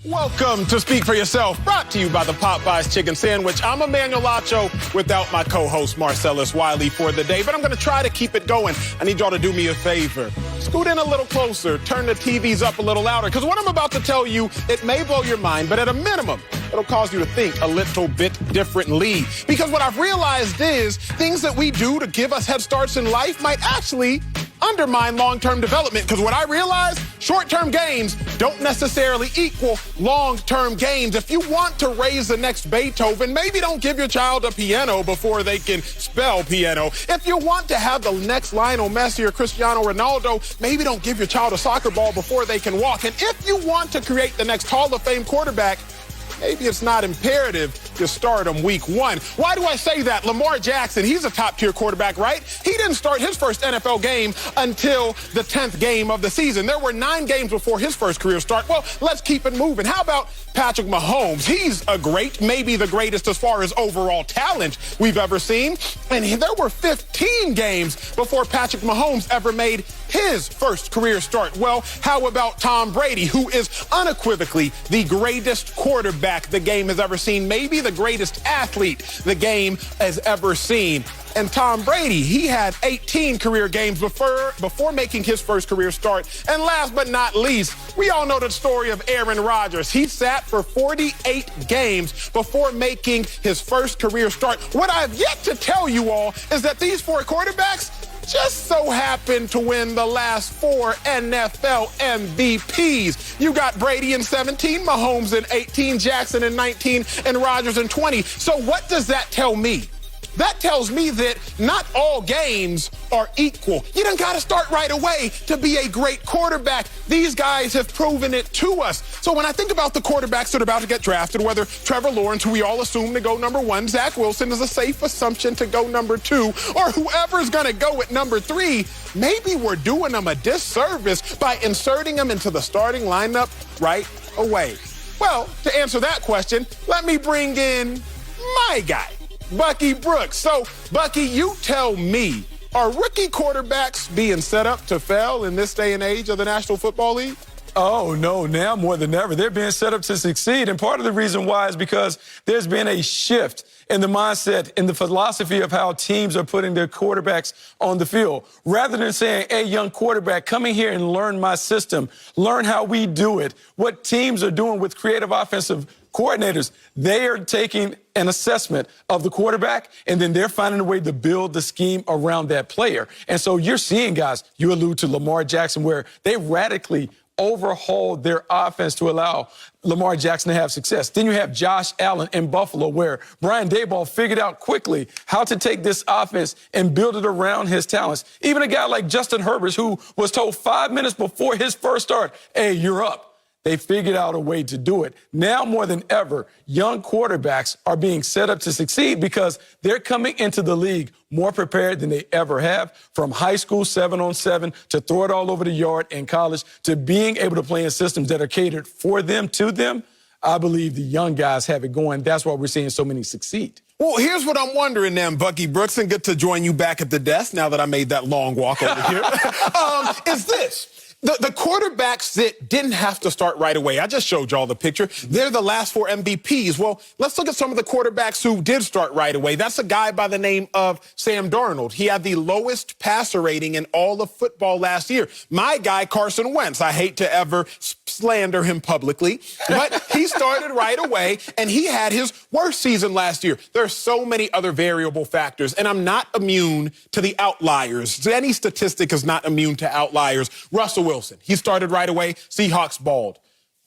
Welcome to Speak for Yourself, brought to you by the Popeyes Chicken Sandwich. I'm Emmanuel Acho without my co-host Marcellus Wiley for the day, but I'm going to try to keep it going. I need y'all to do me a favor. Scoot in a little closer, turn the TVs up a little louder, because what I'm about to tell you, it may blow your mind, but at a minimum, it'll cause you to think a little bit differently. Because what I've realized is things that we do to give us head starts in life might actually undermine long-term development, because what I realize, short-term gains don't necessarily equal long-term gains. If you want to raise the next Beethoven, maybe don't give your child a piano before they can spell piano. If you want to have the next Lionel Messi or Cristiano Ronaldo, maybe don't give your child a soccer ball before they can walk. And if you want to create the next Hall of Fame quarterback, maybe it's not imperative to start him week one. Why do I say that? Lamar Jackson, he's a top-tier quarterback, right? He didn't start his first NFL game until the 10th game of the season. There were 9 games before his first career start. Well, let's keep it moving. How about Patrick Mahomes? He's a great, maybe the greatest as far as overall talent we've ever seen. And there were 15 games before Patrick Mahomes ever made his first career start. Well, how about Tom Brady, who is unequivocally the greatest quarterback the game has ever seen, maybe the greatest athlete the game has ever seen. And Tom Brady, he had 18 career games before making his first career start. And last but not least, we all know the story of Aaron Rodgers. He sat for 48 games before making his first career start. What I've yet to tell you all is that these 4 quarterbacks just so happened to win the last 4 NFL MVPs. You got Brady in 17, Mahomes in 18, Jackson in 19, and Rodgers in 20. So what does that tell me? That tells me that not all games are equal. You don't got to start right away to be a great quarterback. These guys have proven it to us. So when I think about the quarterbacks that are about to get drafted, whether Trevor Lawrence, who we all assume to go number 1, Zach Wilson is a safe assumption to go number 2, or whoever's going to go at number 3, maybe we're doing them a disservice by inserting them into the starting lineup right away. Well, to answer that question, let me bring in my guy, Bucky Brooks. So, Bucky, you tell me, are rookie quarterbacks being set up to fail in this day and age of the National Football League? Oh, no, now more than ever. They're being set up to succeed. And part of the reason why is because there's been a shift in the mindset, in the philosophy of how teams are putting their quarterbacks on the field. Rather than saying, hey, young quarterback, come in here and learn my system, learn how we do it, what teams are doing with creative offensive coordinators, they are taking an assessment of the quarterback, and then they're finding a way to build the scheme around that player. And so you're seeing guys, you allude to Lamar Jackson, where they radically overhauled their offense to allow Lamar Jackson to have success. Then you have Josh Allen in Buffalo, where Brian Daboll figured out quickly how to take this offense and build it around his talents. Even a guy like Justin Herbert, who was told 5 minutes before his first start, hey, you're up. They figured out a way to do it. Now more than ever, young quarterbacks are being set up to succeed because they're coming into the league more prepared than they ever have, from high school 7-on-7 to throw it all over the yard in college to being able to play in systems that are catered for them, to them. I believe the young guys have it going. That's why we're seeing so many succeed. Well, here's what I'm wondering then, Bucky Brooks, and good to join you back at the desk now that I made that long walk over here, is this. The quarterbacks that didn't have to start right away, I just showed y'all the picture. They're the last 4 MVPs. Well, let's look at some of the quarterbacks who did start right away. That's a guy by the name of Sam Darnold. He had the lowest passer rating in all of football last year. My guy, Carson Wentz, I hate to ever slander him publicly, but he started right away, and he had his worst season last year. There are so many other variable factors, and I'm not immune to the outliers. Any statistic is not immune to outliers. Russell Wilson, he started right away. Seahawks balled.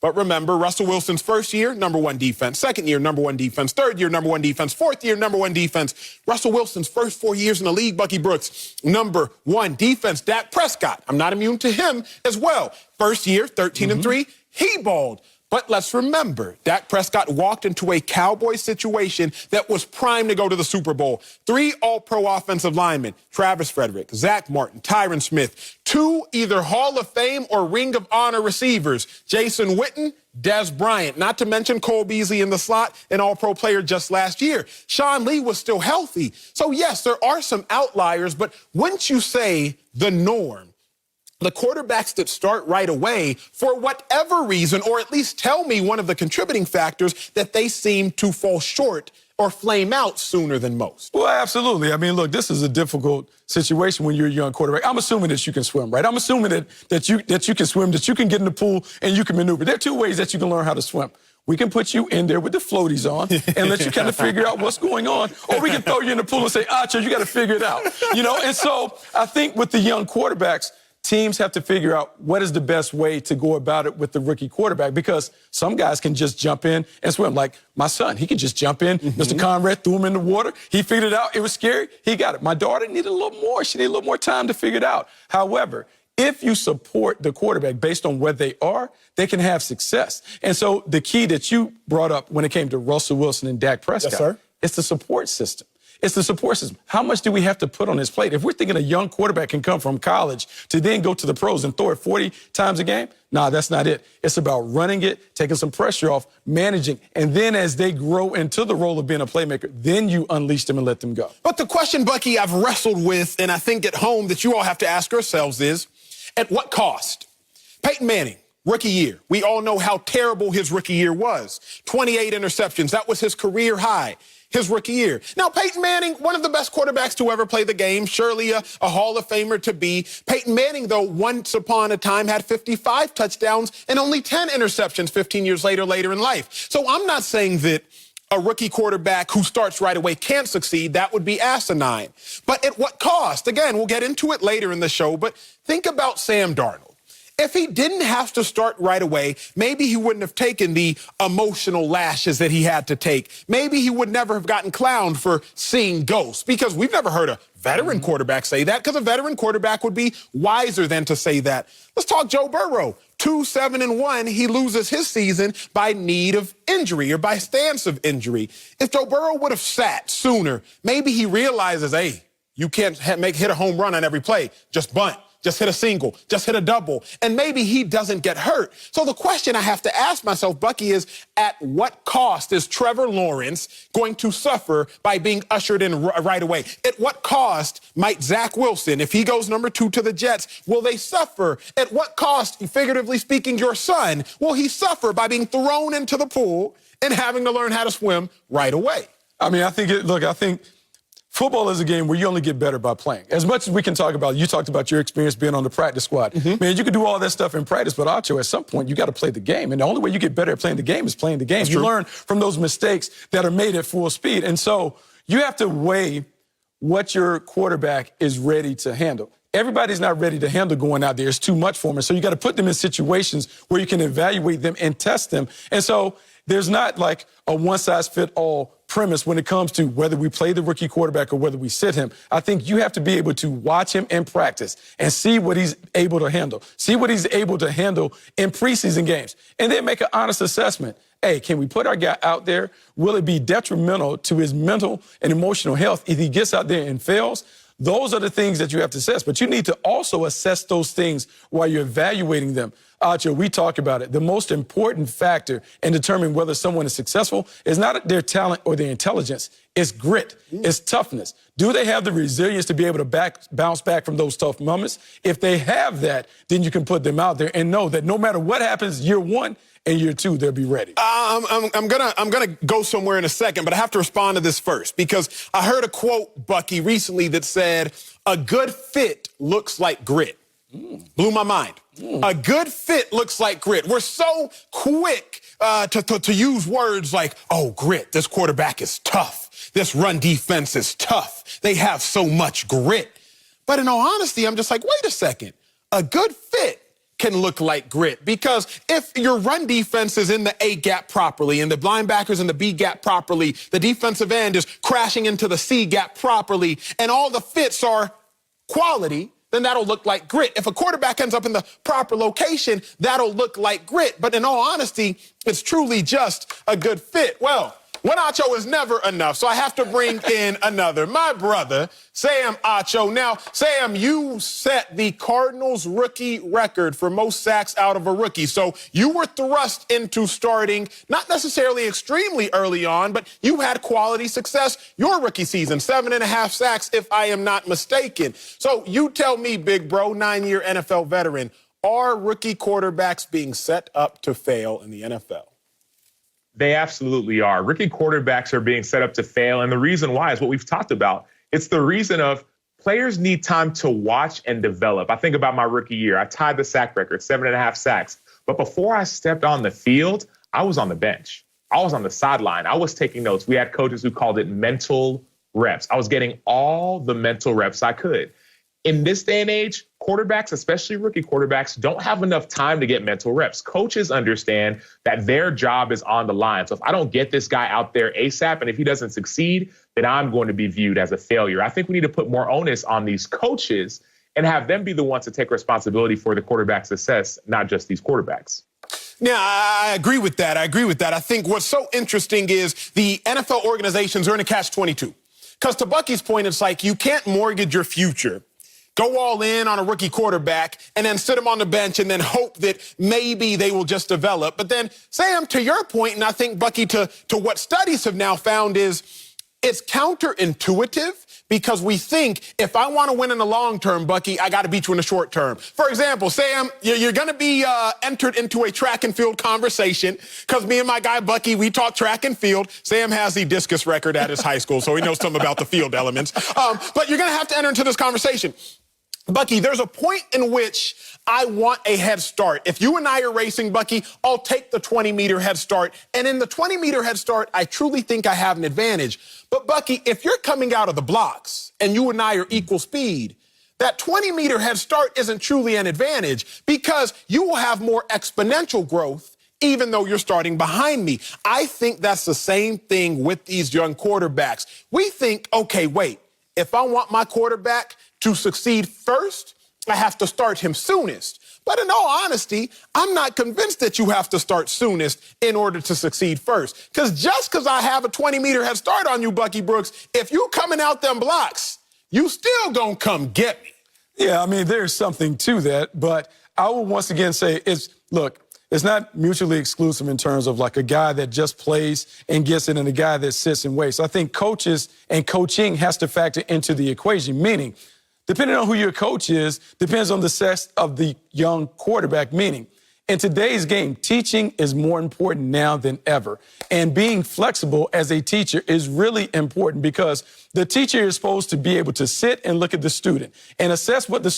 But remember, Russell Wilson's first year, number 1 defense. Second year, number 1 defense. Third year, number 1 defense. Fourth year, number 1 defense. Russell Wilson's first 4 years in the league, Bucky Brooks, number 1 defense. Dak Prescott, I'm not immune to him as well. First year, 13-3, he balled. But let's remember, Dak Prescott walked into a Cowboy situation that was primed to go to the Super Bowl. 3 all-pro offensive linemen, Travis Frederick, Zach Martin, Tyron Smith. 2 either Hall of Fame or Ring of Honor receivers, Jason Witten, Dez Bryant, not to mention Cole Beasley in the slot, an all-pro player just last year. Sean Lee was still healthy. So, yes, there are some outliers, but wouldn't you say the norm the quarterbacks that start right away, for whatever reason, or at least tell me one of the contributing factors, that they seem to fall short or flame out sooner than most. Well, absolutely. I mean, look, this is a difficult situation when you're a young quarterback. I'm assuming that you can swim, right? I'm assuming that you can swim, that you can get in the pool and you can maneuver. There are two ways that you can learn how to swim. We can put you in there with the floaties on and let you kind of figure out what's going on. Or we can throw you in the pool and say, Acho, you got to figure it out. You know, and so I think with the young quarterbacks, teams have to figure out what is the best way to go about it with the rookie quarterback, because some guys can just jump in and swim. Like my son, he can just jump in. Mr. Conrad threw him in the water. He figured it out. It was scary. He got it. My daughter needed a little more. She needed a little more time to figure it out. However, if you support the quarterback based on where they are, they can have success. And so the key that you brought up when it came to Russell Wilson and Dak Prescott, yes, sir, it's the support system. It's the support system. How much do we have to put on his plate? If we're thinking a young quarterback can come from college to then go to the pros and throw it 40 times a game, nah, that's not it. It's about running it, taking some pressure off, managing, and then as they grow into the role of being a playmaker, then you unleash them and let them go. But the question, Bucky, I've wrestled with, and I think at home that you all have to ask yourselves is, at what cost? Peyton Manning, rookie year. We all know how terrible his rookie year was. 28 interceptions. That was his career high. His rookie year. Now, Peyton Manning, one of the best quarterbacks to ever play the game, surely a Hall of Famer to be. Peyton Manning, though, once upon a time had 55 touchdowns and only 10 interceptions 15 years later in life. So I'm not saying that a rookie quarterback who starts right away can't succeed. That would be asinine. But at what cost? Again, we'll get into it later in the show, but think about Sam Darnold. If he didn't have to start right away, maybe he wouldn't have taken the emotional lashes that he had to take. Maybe he would never have gotten clowned for seeing ghosts, because we've never heard a veteran quarterback say that, because a veteran quarterback would be wiser than to say that. Let's talk Joe Burrow. 2-7-1, he loses his season by need of injury or by stance of injury. If Joe Burrow would have sat sooner, maybe he realizes, hey, you can't hit a home run on every play. Just bunt. Just hit a single, just hit a double, and maybe he doesn't get hurt. So the question I have to ask myself, Bucky, is at what cost is Trevor Lawrence going to suffer by being ushered in right away? At what cost might Zach Wilson, if he goes number 2 to the Jets, will they suffer? At what cost, figuratively speaking, your son, will he suffer by being thrown into the pool and having to learn how to swim right away? I mean, I think football is a game where you only get better by playing. As much as we can talk about, you talked about your experience being on the practice squad. Man, you can do all that stuff in practice, but Acho, at some point, you got to play the game. And the only way you get better at playing the game is playing the game. That's you true. learn from those mistakes that are made at full speed. And so you have to weigh what your quarterback is ready to handle. Everybody's not ready to handle going out there. It's too much for them. So you got to put them in situations where you can evaluate them and test them. And so there's not like a one-size-fits-all premise when it comes to whether we play the rookie quarterback or whether we sit him. I think you have to be able to watch him in practice and see what he's able to handle. See what he's able to handle in preseason games. And then make an honest assessment. Hey, can we put our guy out there? Will it be detrimental to his mental and emotional health if he gets out there and fails? Those are the things that you have to assess. But you need to also assess those things while you're evaluating them. Acho, we talk about it. The most important factor in determining whether someone is successful is not their talent or their intelligence. It's grit. It's toughness. Do they have the resilience to be able to bounce back from those tough moments? If they have that, then you can put them out there and know that no matter what happens year 1 and year 2, they'll be ready. I'm gonna go somewhere in a second, but I have to respond to this first, because I heard a quote, Bucky, recently that said, a good fit looks like grit. Blew my mind. A good fit looks like grit. We're so quick to use words like, oh, grit, this quarterback is tough. This run defense is tough. They have so much grit. But in all honesty, I'm just like, wait a second. A good fit can look like grit, because if your run defense is in the A gap properly and the linebackers in the B gap properly, the defensive end is crashing into the C gap properly, and all the fits are quality, then that'll look like grit. If a quarterback ends up in the proper location, that'll look like grit. But in all honesty, it's truly just a good fit. Well, One Acho is never enough, so I have to bring in another. My brother, Sam Acho. Now, Sam, you set the Cardinals rookie record for most sacks out of a rookie. So you were thrust into starting, not necessarily extremely early on, but you had quality success your rookie season, 7.5 sacks, if I am not mistaken. So you tell me, big bro, 9-year NFL veteran, are rookie quarterbacks being set up to fail in the NFL? They absolutely are. Rookie quarterbacks are being set up to fail. And the reason why is what we've talked about. It's the reason of players need time to watch and develop. I think about my rookie year. I tied the sack record, 7.5 sacks. But before I stepped on the field, I was on the bench. I was on the sideline. I was taking notes. We had coaches who called it mental reps. I was getting all the mental reps I could. In this day and age, quarterbacks, especially rookie quarterbacks, don't have enough time to get mental reps. Coaches understand that their job is on the line. So if I don't get this guy out there ASAP, and if he doesn't succeed, then I'm going to be viewed as a failure. I think we need to put more onus on these coaches and have them be the ones to take responsibility for the quarterback success, not just these quarterbacks. Yeah, I agree with that. I think what's so interesting is the NFL organizations are in a catch-22. Because to Bucky's point, it's like you can't mortgage your future, go all in on a rookie quarterback, and then sit him on the bench and then hope that maybe they will just develop. But then, Sam, to your point, and I think, Bucky, to what studies have now found is it's counterintuitive because we think if I want to win in the long term, Bucky, I got to beat you in the short term. For example, Sam, you're going to be entered into a track and field conversation because me and my guy Bucky, we talk track and field. Sam has the discus record at his high school, so he knows something about the field elements. But you're going to have to enter into this conversation. Bucky, there's a point in which I want a head start. If you and I are racing, Bucky, I'll take the 20-meter head start. And in the 20-meter head start, I truly think I have an advantage. But, Bucky, if you're coming out of the blocks and you and I are equal speed, that 20-meter head start isn't truly an advantage because you will have more exponential growth even though you're starting behind me. I think that's the same thing with these young quarterbacks. We think, okay, wait, if I want my quarterback to succeed first, I have to start him soonest. But in all honesty, I'm not convinced that you have to start soonest in order to succeed first. Because just because I have a 20-meter head start on you, Bucky Brooks, if you coming out them blocks, you still gonna come get me. Yeah, I mean, there's something to that. But I will once again say, look, it's not mutually exclusive in terms of like a guy that just plays and gets it and a guy that sits and waits. I think coaches and coaching has to factor into the equation, meaning depending on who your coach is, depends on the sex of the young quarterback, meaning in today's game, teaching is more important now than ever. And being flexible as a teacher is really important because the teacher is supposed to be able to sit and look at the student and assess where the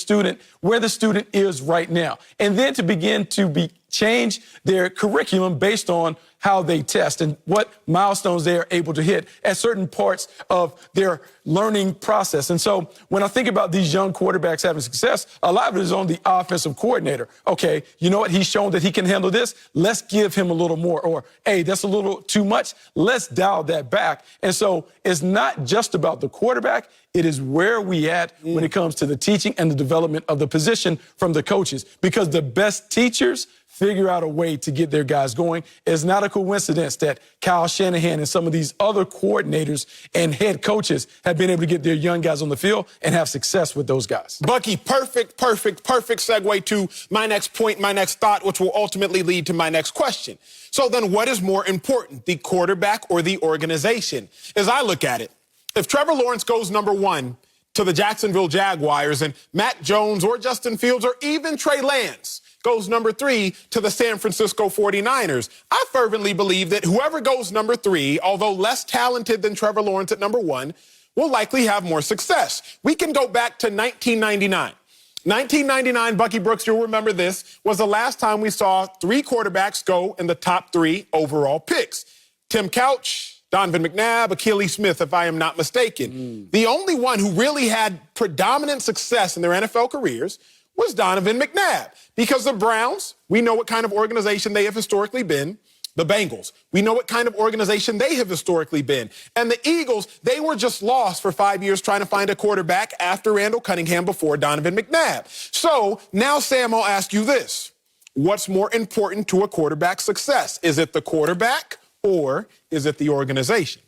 student is right now. And then to begin to change their curriculum based on how they test and what milestones they are able to hit at certain parts of their learning process. And so when I think about these young quarterbacks having success, a lot of it is on the offensive coordinator. Okay, you know what? He's shown that he can handle this. Let's give him a little more. Or, hey, that's a little too much. Let's dial that back. And so it's not just about the quarterback. It is where we at when it comes to the teaching and the development of the position from the coaches. Because the best teachers figure out a way to get their guys going. It's not a coincidence that Kyle Shanahan and some of these other coordinators and head coaches have been able to get their young guys on the field and have success with those guys. Bucky, perfect segue to my next point, my next thought, which will ultimately lead to my next question. So then what is more important, the quarterback or the organization? As I look at it, if Trevor Lawrence goes number 1 to the Jacksonville Jaguars and Mac Jones or Justin Fields or even Trey Lance goes number 3 to the San Francisco 49ers, I fervently believe that whoever goes number 3, although less talented than Trevor Lawrence at number 1, will likely have more success. We can go back to 1999. 1999, Bucky Brooks, you'll remember this, was the last time we saw 3 quarterbacks go in the top 3 overall picks. Tim Couch, Donovan McNabb, Achilles Smith, if I am not mistaken. The only one who really had predominant success in their NFL careers was Donovan McNabb. Because the Browns, we know what kind of organization they have historically been. The Bengals, we know what kind of organization they have historically been. And the Eagles, they were just lost for 5 years trying to find a quarterback after Randall Cunningham before Donovan McNabb. So now, Sam, I'll ask you this. What's more important to a quarterback's success? Is it the quarterback or is it the organization?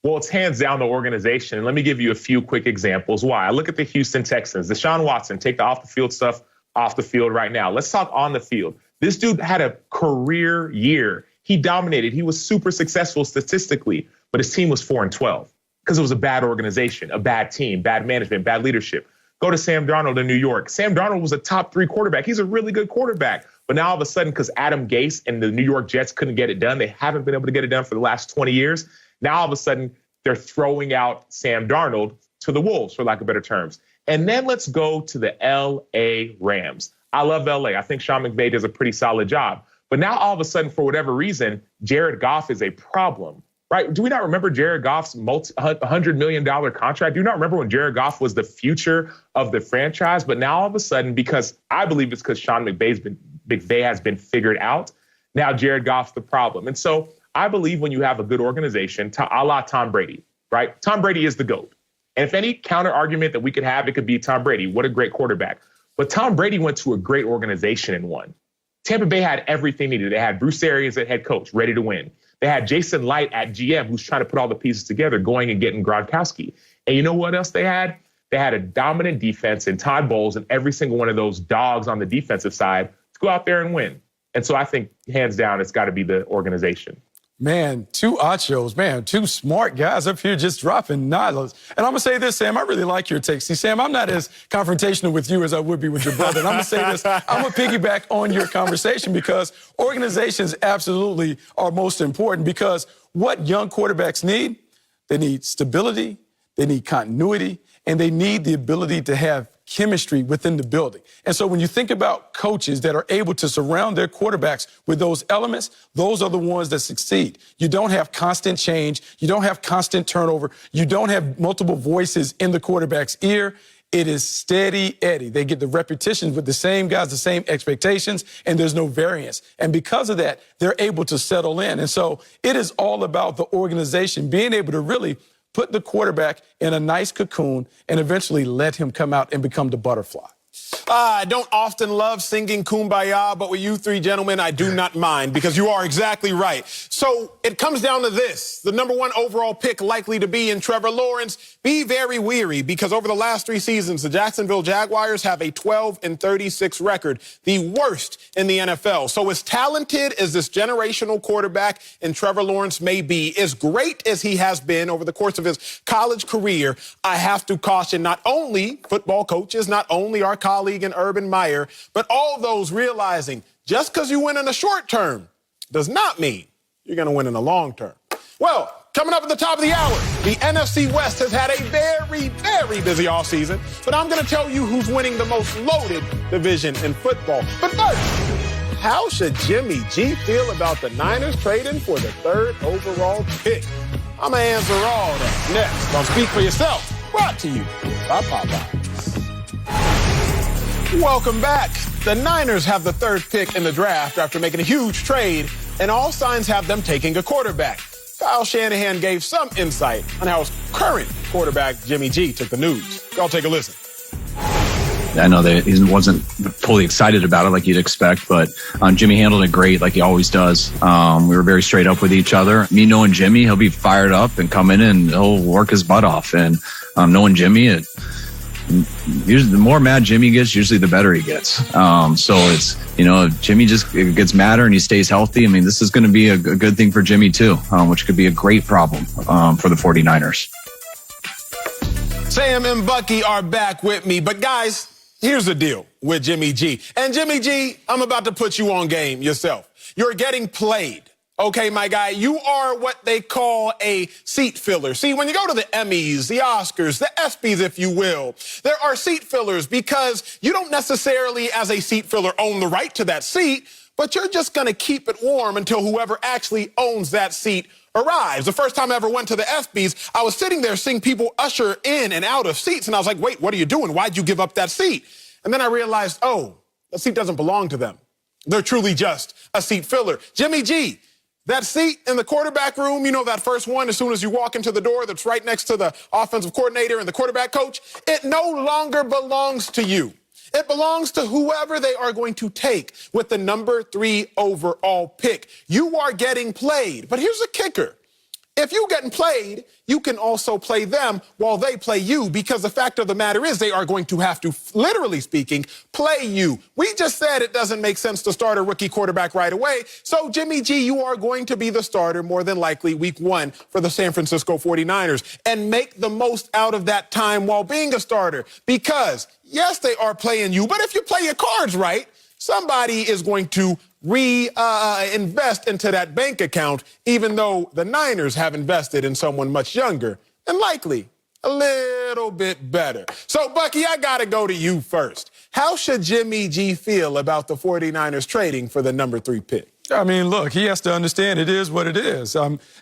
Well, it's hands down the organization. And let me give you a few quick examples why. I look at the Houston Texans. Deshaun Watson, take the off-the-field stuff off the field right now. Let's talk on the field. This dude had a career year. He dominated. He was super successful statistically, but his team was 4-12 because it was a bad organization, a bad team, bad management, bad leadership. Go to Sam Darnold in New York. Sam Darnold was a top 3 quarterback. He's a really good quarterback. But now all of a sudden, because Adam Gase and the New York Jets couldn't get it done, they haven't been able to get it done for the last 20 years. Now all of a sudden, they're throwing out Sam Darnold to the Wolves, for lack of better terms. And then let's go to the L.A. Rams. I love L.A. I think Sean McVay does a pretty solid job. But now all of a sudden, for whatever reason, Jared Goff is a problem. Right? Do we not remember Jared Goff's $100 million contract? Do you not remember when Jared Goff was the future of the franchise? But now all of a sudden, because I believe it's because Sean McVay has been figured out, now Jared Goff's the problem. And so I believe when you have a good organization, a la Tom Brady, right? Tom Brady is the GOAT. And if any counter argument that we could have, it could be Tom Brady. What a great quarterback. But Tom Brady went to a great organization and won. Tampa Bay had everything needed. They had Bruce Arians at head coach, ready to win. They had Jason Light at GM, who's trying to put all the pieces together, going and getting Gronkowski. And you know what else they had? They had a dominant defense and Todd Bowles and every single one of those dogs on the defensive side to go out there and win. And so I think, hands down, it's got to be the organization. Man, 2 achos, man, 2 smart guys up here just dropping knowledge. And I'm going to say this, Sam, I really like your take. See, Sam, I'm not as confrontational with you as I would be with your brother. And I'm going to say this, I'm going to piggyback on your conversation because organizations absolutely are most important because what young quarterbacks need, they need stability, they need continuity, and they need the ability to have chemistry within the building. And so when you think about coaches that are able to surround their quarterbacks with those elements, those are the ones that succeed. You don't have constant change. You don't have constant turnover. You don't have multiple voices in the quarterback's ear. It is steady Eddie. They get the repetitions with the same guys, the same expectations, and there's no variance. And because of that, they're able to settle in. And so it is all about the organization being able to really put the quarterback in a nice cocoon and eventually let him come out and become the butterfly. I don't often love singing Kumbaya, but with you 3 gentlemen, I do not mind because you are exactly right. So it comes down to this. The number 1 overall pick likely to be in Trevor Lawrence. Be very weary because over the last 3 seasons, the Jacksonville Jaguars have a 12-36 record, the worst in the NFL. So as talented as this generational quarterback and Trevor Lawrence may be, as great as he has been over the course of his college career, I have to caution not only football coaches, not only our colleague in Urban Meyer, but all those realizing just because you win in the short term does not mean you're going to win in the long term. Well, coming up at the top of the hour, the NFC West has had a very, very busy offseason, but I'm going to tell you who's winning the most loaded division in football. But first, how should Jimmy G feel about the Niners trading for the 3rd overall pick? I'm going to answer all that next on Speak for Yourself, brought to you by Popeyes. Welcome back. The Niners have the 3rd pick in the draft after making a huge trade, and all signs have them taking a quarterback. Kyle Shanahan gave some insight on how his current quarterback, Jimmy G, took the news. Y'all take a listen. I know that he wasn't fully excited about it like you'd expect, but Jimmy handled it great like he always does. We were very straight up with each other. Me knowing Jimmy, he'll be fired up and come in and he'll work his butt off. And knowing Jimmy, usually the more mad Jimmy gets, usually the better he gets. So it's, if Jimmy just gets madder and he stays healthy, I mean, this is going to be a good thing for Jimmy too, which could be a great problem for the 49ers. Sam and Bucky are back with me. But guys, here's the deal with Jimmy G. And Jimmy G, I'm about to put you on game yourself. You're getting played. Okay, my guy, you are what they call a seat filler. See, when you go to the Emmys, the Oscars, the ESPYs, if you will, there are seat fillers because you don't necessarily, as a seat filler, own the right to that seat, but you're just going to keep it warm until whoever actually owns that seat arrives. The first time I ever went to the ESPYs, I was sitting there seeing people usher in and out of seats, and I was like, wait, what are you doing? Why'd you give up that seat? And then I realized, oh, that seat doesn't belong to them. They're truly just a seat filler. Jimmy G, that seat in the quarterback room, that first one as soon as you walk into the door that's right next to the offensive coordinator and the quarterback coach, it no longer belongs to you. It belongs to whoever they are going to take with the number 3 overall pick. You are getting played. But here's a kicker. If you're getting played, you can also play them while they play you, because the fact of the matter is they are going to have to, literally speaking, play you. We just said it doesn't make sense to start a rookie quarterback right away. So, Jimmy G, you are going to be the starter more than likely week 1 for the San Francisco 49ers, and make the most out of that time while being a starter, because, yes, they are playing you, but if you play your cards right, somebody is going to invest into that bank account, even though the Niners have invested in someone much younger and likely a little bit better. So, Bucky, I got to go to you first. How should Jimmy G feel about the 49ers trading for the number 3 pick? I mean, look, he has to understand it is what it is.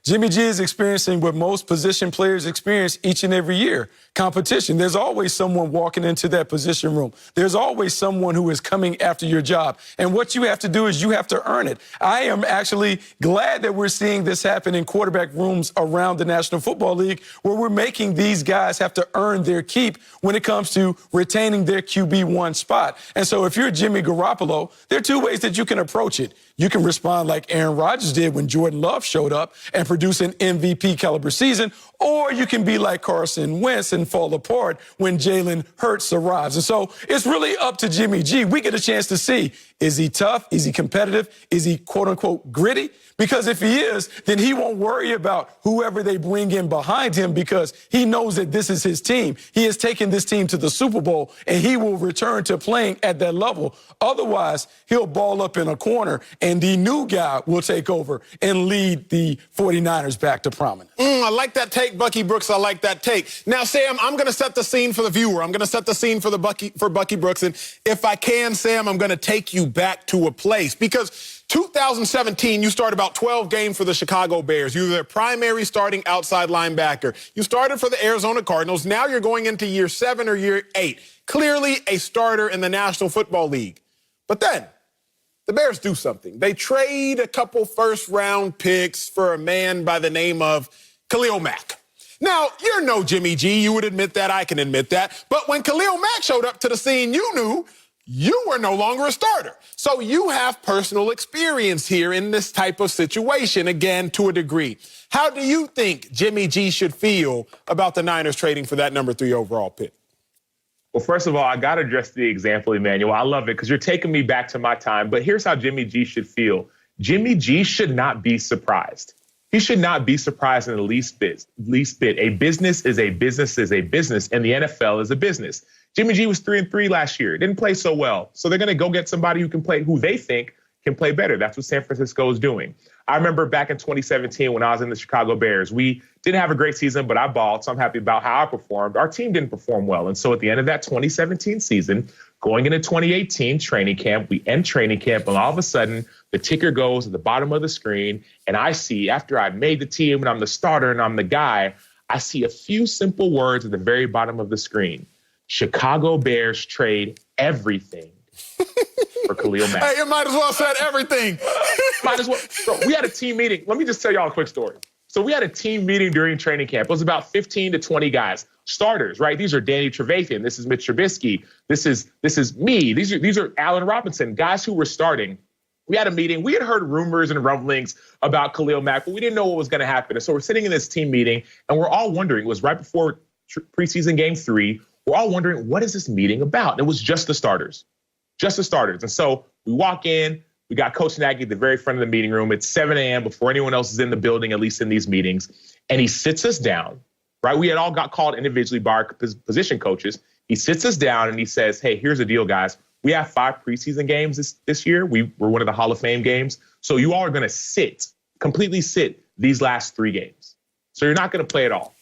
Jimmy G is experiencing what most position players experience each and every year, competition. There's always someone walking into that position room. There's always someone who is coming after your job. And what you have to do is you have to earn it. I am actually glad that we're seeing this happen in quarterback rooms around the National Football League, where we're making these guys have to earn their keep when it comes to retaining their QB1 spot. And so if you're Jimmy Garoppolo, there are 2 ways that you can approach it. You can respond like Aaron Rodgers did when Jordan Love showed up and produce an MVP caliber season, or you can be like Carson Wentz and fall apart when Jalen Hurts arrives. And so it's really up to Jimmy G. We get a chance to see, is he tough? Is he competitive? Is he quote unquote gritty? Because if he is, then he won't worry about whoever they bring in behind him, because he knows that this is his team. He has taken this team to the Super Bowl, and he will return to playing at that level. Otherwise, he'll ball up in a corner, and the new guy will take over and lead the 49ers back to prominence. I like that take, Bucky Brooks. I like that take. Now, Sam, I'm going to set the scene for the viewer. I'm going to set the scene for Bucky Brooks. And if I can, Sam, I'm going to take you back to a place, because 2017, you started about 12 games for the Chicago Bears. You were their primary starting outside linebacker. You started for the Arizona Cardinals. Now you're going into year 7 or year 8. Clearly a starter in the National Football League. But then the Bears do something. They trade a couple first-round picks for a man by the name of Khalil Mack. Now, you're no Jimmy G. You would admit that. I can admit that. But when Khalil Mack showed up to the scene, you knew you were no longer a starter. So you have personal experience here in this type of situation, again, to a degree. How do you think Jimmy G should feel about the Niners trading for that number 3 overall pick? Well, first of all, I got to address the example, Emmanuel. I love it because you're taking me back to my time. But here's how Jimmy G should feel. Jimmy G should not be surprised. He should not be surprised in the least bit. A business is a business is a business, and the NFL is a business. Jimmy G was 3-3 last year. Didn't play so well. So they're going to go get somebody who can play, who they think can play better. That's what San Francisco is doing. I remember back in 2017 when I was in the Chicago Bears, we didn't have a great season, but I balled. So I'm happy about how I performed. Our team didn't perform well. And so at the end of that 2017 season, going into 2018 training camp, we end training camp, and all of a sudden the ticker goes at the bottom of the screen. And I see, after I made the team and I'm the starter and I'm the guy, I see a few simple words at the very bottom of the screen. Chicago Bears trade everything for Khalil Mack. Hey, you might as well said everything. Might as well. Bro, we had a team meeting. Let me just tell y'all a quick story. So we had a team meeting during training camp. It was about 15 to 20 guys, starters, right? These are Danny Trevathan. This is Mitch Trubisky. This is me. These are Allen Robinson, guys who were starting. We had a meeting. We had heard rumors and rumblings about Khalil Mack, but we didn't know what was going to happen. And so we're sitting in this team meeting, and we're all wondering. It was right before preseason game 3. We're all wondering, what is this meeting about? And it was just the starters. Just the starters. And so we walk in. We got Coach Nagy at the very front of the meeting room. It's 7 a.m. before anyone else is in the building, at least in these meetings. And he sits us down, right? We had all got called individually by our position coaches. He sits us down and he says, hey, here's the deal, guys. We have 5 preseason games this year. We were one of the Hall of Fame games. So you all are going to completely sit these last 3 games. So you're not going to play at all.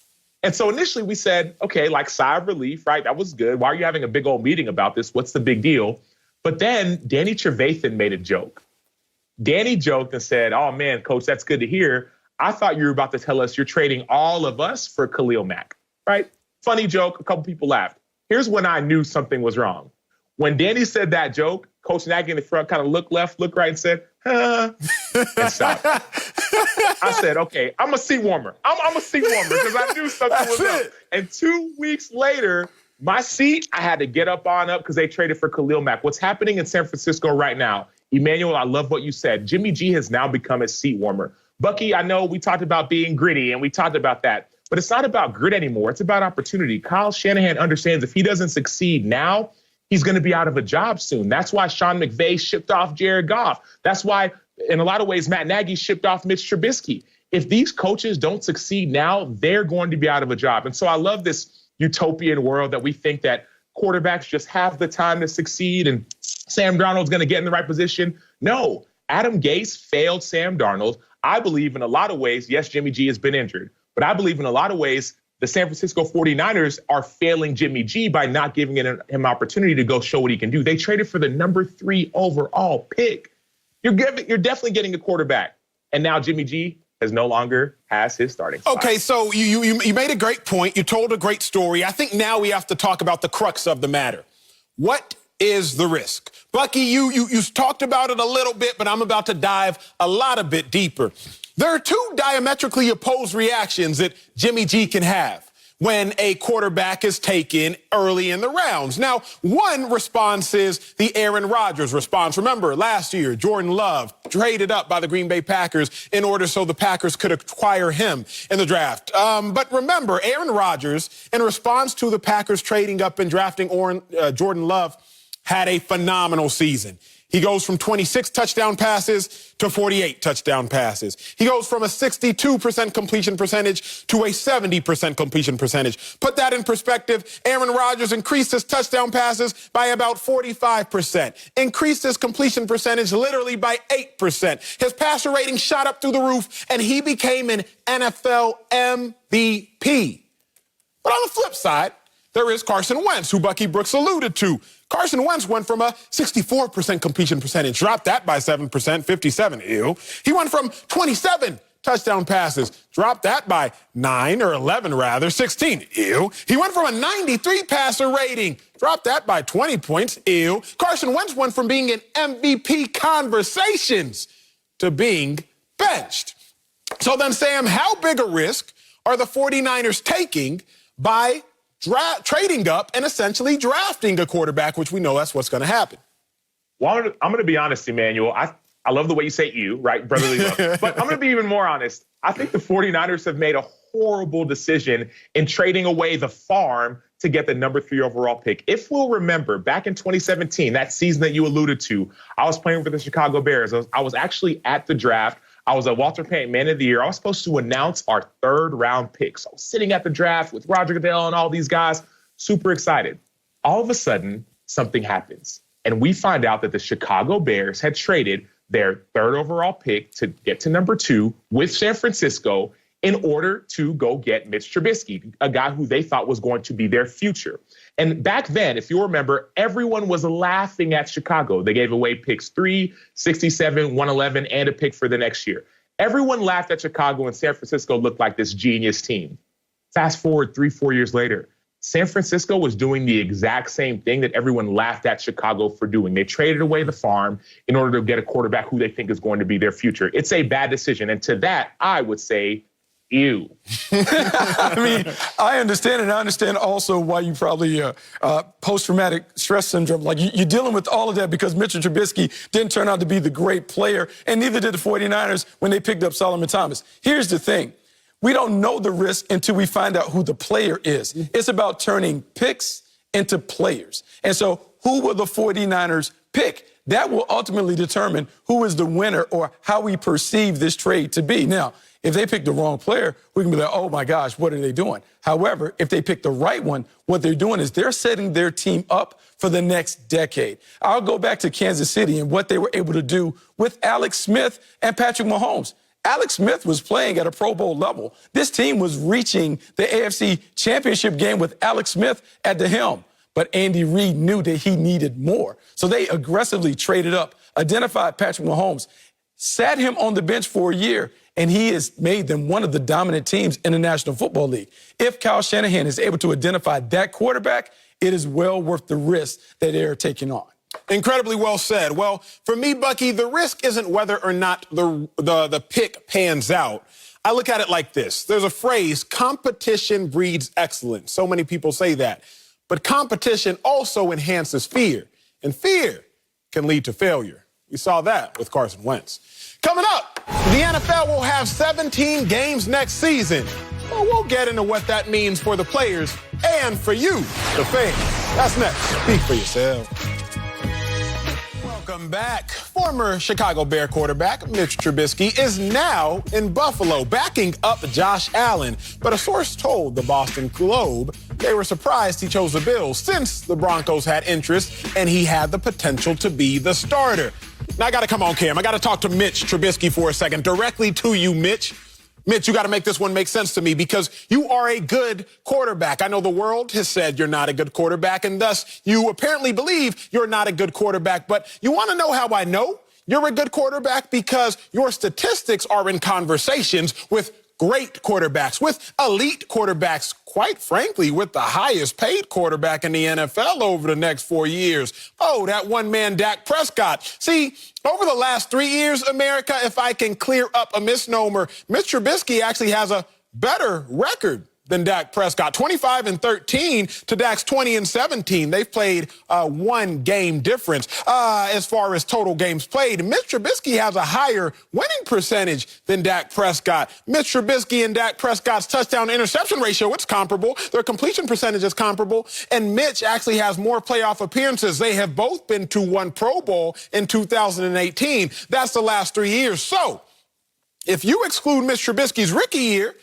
And so initially we said, okay, like sigh of relief, right? That was good. Why are you having a big old meeting about this? What's the big deal? But then Danny Trevathan made a joke. Danny joked and said, oh, man, coach, that's good to hear. I thought you were about to tell us you're trading all of us for Khalil Mack, right? Funny joke. A couple people laughed. Here's when I knew something was wrong. When Danny said that joke, Coach Nagy in the front kind of looked left, looked right, and said, huh, and stopped. I said, okay, I'm a seat warmer. I'm a seat warmer because I knew something was up. And 2 weeks later, My seat, I had to get up because they traded for Khalil Mack. What's happening in San Francisco right now, Emmanuel, I love what you said. Jimmy G has now become a seat warmer. Bucky, I know we talked about being gritty, and we talked about that. But it's not about grit anymore. It's about opportunity. Kyle Shanahan understands if he doesn't succeed now, he's going to be out of a job soon. That's why Sean McVay shipped off Jared Goff. That's why, in a lot of ways, Matt Nagy shipped off Mitch Trubisky. If these coaches don't succeed now, they're going to be out of a job. And so I love this utopian world that we think that quarterbacks just have the time to succeed and Sam Darnold's going to get in the right position. No, Adam Gase failed Sam Darnold. I believe in a lot of ways, yes, Jimmy G has been injured, but I believe in a lot of ways the San Francisco 49ers are failing Jimmy G by not giving him opportunity to go show what he can do. They traded for the number 3 overall pick. You're definitely getting a quarterback. And now Jimmy G no longer has his starting spot. Okay, so you made a great point. You told a great story. I think now we have to talk about the crux of the matter. What is the risk? Bucky, you talked about it a little bit, but I'm about to dive a bit deeper. There are 2 diametrically opposed reactions that Jimmy G can have when a quarterback is taken early in the rounds. Now, one response is the Aaron Rodgers response. Remember, last year, Jordan Love traded up by the Green Bay Packers in order so the Packers could acquire him in the draft. But remember, Aaron Rodgers, in response to the Packers trading up and drafting Jordan Love, had a phenomenal season. He goes from 26 touchdown passes to 48 touchdown passes. He goes from a 62% completion percentage to a 70% completion percentage. Put that in perspective, Aaron Rodgers increased his touchdown passes by about 45%, increased his completion percentage literally by 8%. His passer rating shot up through the roof, and he became an NFL MVP. But on the flip side, there is Carson Wentz, who Bucky Brooks alluded to. Carson Wentz went from a 64% completion percentage, dropped that by 7%, 57, ew. He went from 27 touchdown passes, dropped that by 9 or 11 rather, 16, ew. He went from a 93 passer rating, dropped that by 20 points, ew. Carson Wentz went from being in MVP conversations to being benched. So then, Sam, how big a risk are the 49ers taking by trading up and essentially drafting a quarterback, which we know that's what's going to happen? Well, I'm going to be honest, Emmanuel. I love the way you say you, right? Brotherly love. But I'm going to be even more honest. I think the 49ers have made a horrible decision in trading away the farm to get the number 3 overall pick. If we'll remember, back in 2017, that season that you alluded to, I was playing for the Chicago Bears. I was actually at the draft. I was a Walter Payton Man of the Year. I was supposed to announce our 3rd round picks. I was sitting at the draft with Roger Goodell and all these guys, super excited. All of a sudden, something happens. And we find out that the Chicago Bears had traded their 3rd overall pick to get to number 2 with San Francisco in order to go get Mitch Trubisky, a guy who they thought was going to be their future. And back then, if you remember, everyone was laughing at Chicago. They gave away picks 3, 67, 111, and a pick for the next year. Everyone laughed at Chicago, and San Francisco looked like this genius team. Fast forward 3-4 years later, San Francisco was doing the exact same thing that everyone laughed at Chicago for doing. They traded away the farm in order to get a quarterback who they think is going to be their future. It's a bad decision. And to that, I would say, ew. I mean, I understand, and I understand also why you probably post-traumatic stress syndrome. Like, you're dealing with all of that because Mitchell Trubisky didn't turn out to be the great player, and neither did the 49ers when they picked up Solomon Thomas. Here's the thing. We don't know the risk until we find out who the player is. It's about turning picks into players. And so who will the 49ers pick? That will ultimately determine who is the winner or how we perceive this trade to be. Now, if they pick the wrong player, we can be like, oh, my gosh, what are they doing? However, if they pick the right one, what they're doing is they're setting their team up for the next decade. I'll go back to Kansas City and what they were able to do with Alex Smith and Patrick Mahomes. Alex Smith was playing at a Pro Bowl level. This team was reaching the AFC Championship game with Alex Smith at the helm. But Andy Reid knew that he needed more. So they aggressively traded up, identified Patrick Mahomes, sat him on the bench for a year, and he has made them one of the dominant teams in the National Football League. If Kyle Shanahan is able to identify that quarterback, it is well worth the risk that they're taking on. Incredibly well said. Well, for me, Bucky, the risk isn't whether or not the pick pans out. I look at it like this. There's a phrase, competition breeds excellence. So many people say that. But competition also enhances fear, and fear can lead to failure. We saw that with Carson Wentz. Coming up, the NFL will have 17 games next season. Well, we'll get into what that means for the players and for you, the fans. That's next. Speak for yourself. Welcome back. Former Chicago Bear quarterback Mitch Trubisky is now in Buffalo, backing up Josh Allen. But a source told the Boston Globe they were surprised he chose the Bills since the Broncos had interest and he had the potential to be the starter. Now, I got to come on, Cam. I got to talk to Mitch Trubisky for a second. Directly to you, Mitch. Mitch, you got to make this one make sense to me because you are a good quarterback. I know the world has said you're not a good quarterback, and thus you apparently believe you're not a good quarterback. But you want to know how I know you're a good quarterback? Because your statistics are in conversations with great quarterbacks, with elite quarterbacks, quite frankly, with the highest paid quarterback in the NFL over the next 4 years. Oh, that one man, Dak Prescott. See, over the last 3 years, America, if I can clear up a misnomer, Mitch Trubisky actually has a better record than Dak Prescott. 25-13 to Dak's 20-17. They've played one game difference. As far as total games played, Mitch Trubisky has a higher winning percentage than Dak Prescott. Mitch Trubisky and Dak Prescott's touchdown-interception ratio, it's comparable. Their completion percentage is comparable. And Mitch actually has more playoff appearances. They have both been to one Pro Bowl in 2018. That's the last 3 years. So if you exclude Mitch Trubisky's rookie year,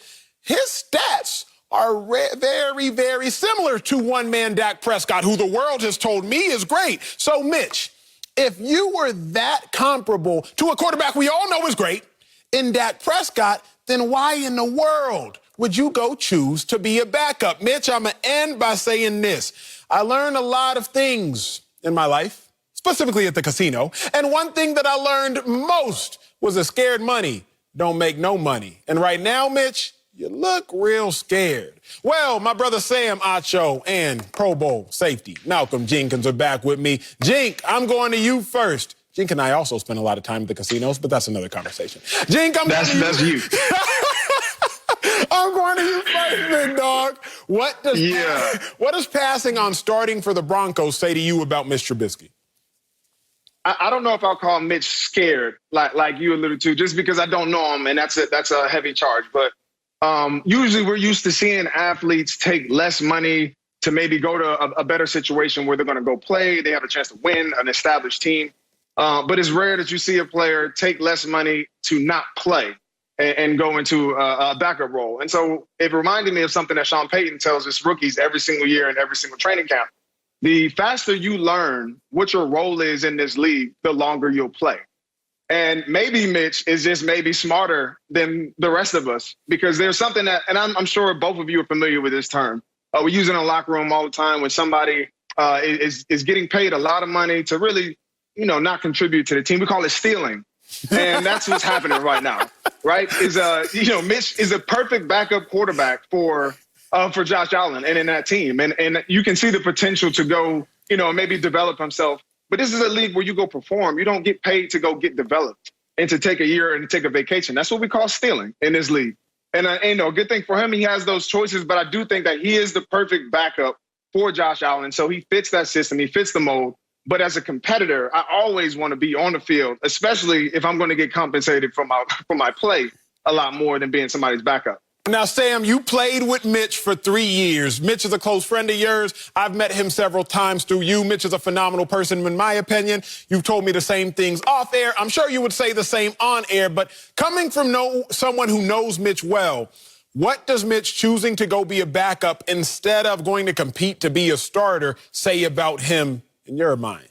his stats are very, very similar to one man Dak Prescott, who the world has told me is great. So, Mitch, if you were that comparable to a quarterback we all know is great in Dak Prescott, then why in the world would you go choose to be a backup? Mitch, I'm going to end by saying this. I learned a lot of things in my life, specifically at the casino. And one thing that I learned most was that scared money don't make no money. And right now, Mitch, you look real scared. Well, my brother Sam Acho and Pro Bowl safety Malcolm Jenkins are back with me. Jink, I'm going to you first. Jink and I also spend a lot of time at the casinos, but that's another conversation. Jink, that's you. I'm going to you first, big dog. What does passing on starting for the Broncos say to you about Mitch Trubisky? I don't know if I'll call Mitch scared, like you alluded to, just because I don't know him, and that's a heavy charge, but usually we're used to seeing athletes take less money to maybe go to a better situation where they're going to go play. They have a chance to win an established team. But it's rare that you see a player take less money to not play and go into a backup role. And so it reminded me of something that Sean Payton tells his rookies every single year in every single training camp. The faster you learn what your role is in this league, the longer you'll play. And maybe Mitch is just maybe smarter than the rest of us because there's something that, and I'm sure both of you are familiar with this term. We use it in a locker room all the time when somebody is getting paid a lot of money to really, not contribute to the team. We call it stealing. And that's what's happening right now, right? Mitch is a perfect backup quarterback for Josh Allen and in that team. And you can see the potential to go, maybe develop himself. But this is a league where you go perform. You don't get paid to go get developed and to take a year and to take a vacation. That's what we call stealing in this league. And, good thing for him, he has those choices. But I do think that he is the perfect backup for Josh Allen. So he fits that system. He fits the mold. But as a competitor, I always want to be on the field, especially if I'm going to get compensated for my play a lot more than being somebody's backup. Now, Sam, you played with Mitch for 3 years. Mitch is a close friend of yours. I've met him several times through you. Mitch is a phenomenal person, in my opinion. You've told me the same things off air. I'm sure you would say the same on air. But coming from someone who knows Mitch well, what does Mitch choosing to go be a backup instead of going to compete to be a starter say about him in your mind?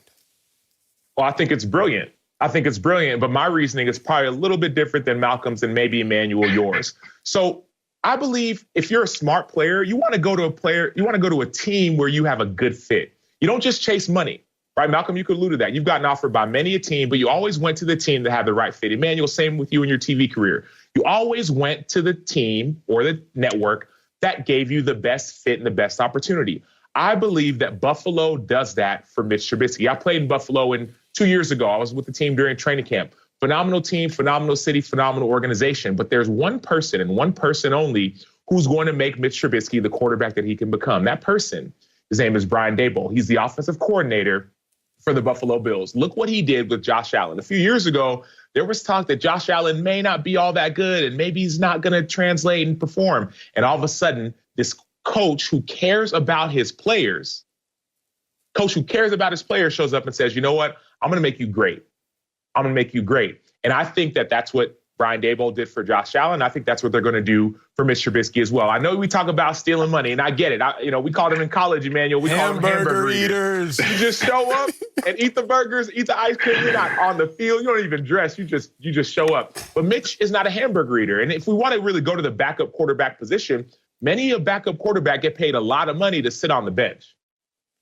Well, I think it's brilliant. But my reasoning is probably a little bit different than Malcolm's and maybe Emmanuel yours. So I believe if you're a smart player, you want to go to a team where you have a good fit. You don't just chase money, right? Malcolm, you could allude to that. You've gotten offered by many a team, but you always went to the team that had the right fit. Emmanuel, same with you in your TV career. You always went to the team or the network that gave you the best fit and the best opportunity. I believe that Buffalo does that for Mitch Trubisky. I played in Buffalo 2 years ago. I was with the team during training camp. Phenomenal team, phenomenal city, phenomenal organization. But there's one person and one person only who's going to make Mitch Trubisky the quarterback that he can become. That person His name is Brian Daboll. He's the offensive coordinator for the Buffalo Bills. Look what he did with Josh Allen. A few years ago, there was talk that Josh Allen may not be all that good and maybe he's not going to translate and perform. And all of a sudden, this coach who cares about his players, shows up and says, you know what? I'm going to make you great. I'm going to make you great. And I think that that's what Brian Daboll did for Josh Allen. I think that's what they're going to do for Mitch Trubisky as well. I know we talk about stealing money, and I get it. We called him in college, Emmanuel. We called them hamburger eaters. You just show up and eat the burgers, eat the ice cream. You're not on the field. You don't even dress. You just show up. But Mitch is not a hamburger eater. And if we want to really go to the backup quarterback position, many a backup quarterback get paid a lot of money to sit on the bench.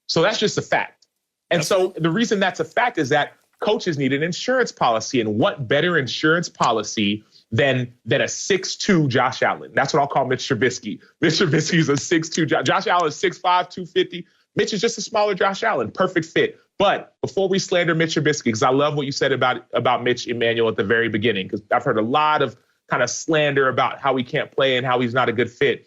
So that's just a fact. And so the reason that's a fact is that coaches need an insurance policy. And what better insurance policy than a 6'2" Josh Allen? That's what I'll call Mitch Trubisky. Mitch Trubisky is a 6'2". Josh Allen is 6'5", 250. Mitch is just a smaller Josh Allen. Perfect fit. But before we slander Mitch Trubisky, because I love what you said about Mitch, Emmanuel, at the very beginning, because I've heard a lot of kind of slander about how he can't play and how he's not a good fit.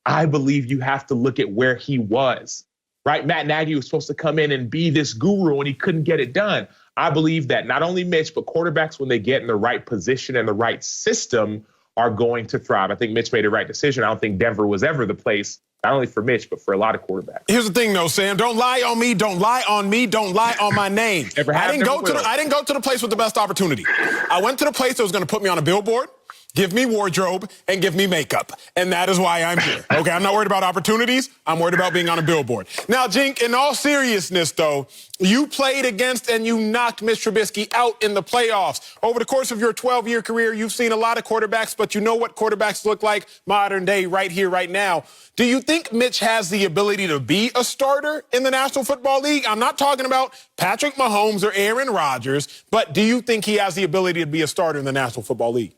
I believe you have to look at where he was, right? Matt Nagy was supposed to come in and be this guru, and he couldn't get it done. I believe that not only Mitch, but quarterbacks, when they get in the right position and the right system, are going to thrive. I think Mitch made the right decision. I don't think Denver was ever the place, not only for Mitch, but for a lot of quarterbacks. Here's the thing, though, Sam. Don't lie on me. Don't lie on me. Don't lie on my name. I didn't go to the place with the best opportunity. I went to the place that was going to put me on a billboard, give me wardrobe, and give me makeup. And that is why I'm here. Okay, I'm not worried about opportunities. I'm worried about being on a billboard. Now, Jink, in all seriousness, though, you played against and you knocked Mitch Trubisky out in the playoffs. Over the course of your 12-year career, you've seen a lot of quarterbacks, but you know what quarterbacks look like modern day right here, right now. Do you think Mitch has the ability to be a starter in the National Football League? I'm not talking about Patrick Mahomes or Aaron Rodgers, but do you think he has the ability to be a starter in the National Football League?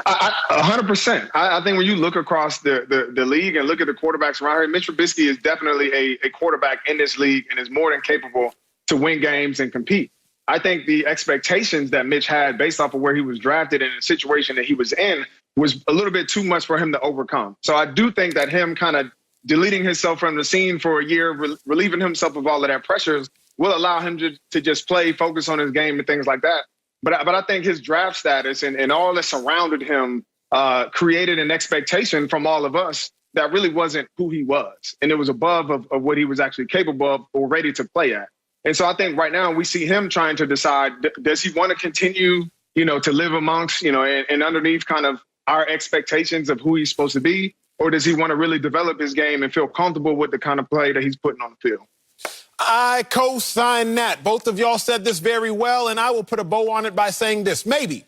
100%. I think when you look across the league and look at the quarterbacks around here, Mitch Trubisky is definitely a quarterback in this league and is more than capable to win games and compete. I think the expectations that Mitch had based off of where he was drafted and the situation that he was in was a little bit too much for him to overcome. So I do think that him kind of deleting himself from the scene for a year, relieving himself of all of that pressures, will allow him to just play, focus on his game and things like that. But I think his draft status and all that surrounded him created an expectation from all of us that really wasn't who he was. And it was above of what he was actually capable of or ready to play at. And so I think right now we see him trying to decide, does he want to continue, to live amongst, and underneath kind of our expectations of who he's supposed to be? Or does he want to really develop his game and feel comfortable with the kind of play that he's putting on the field? I co-sign that. Both of y'all said this very well, and I will put a bow on it by saying this. Maybe,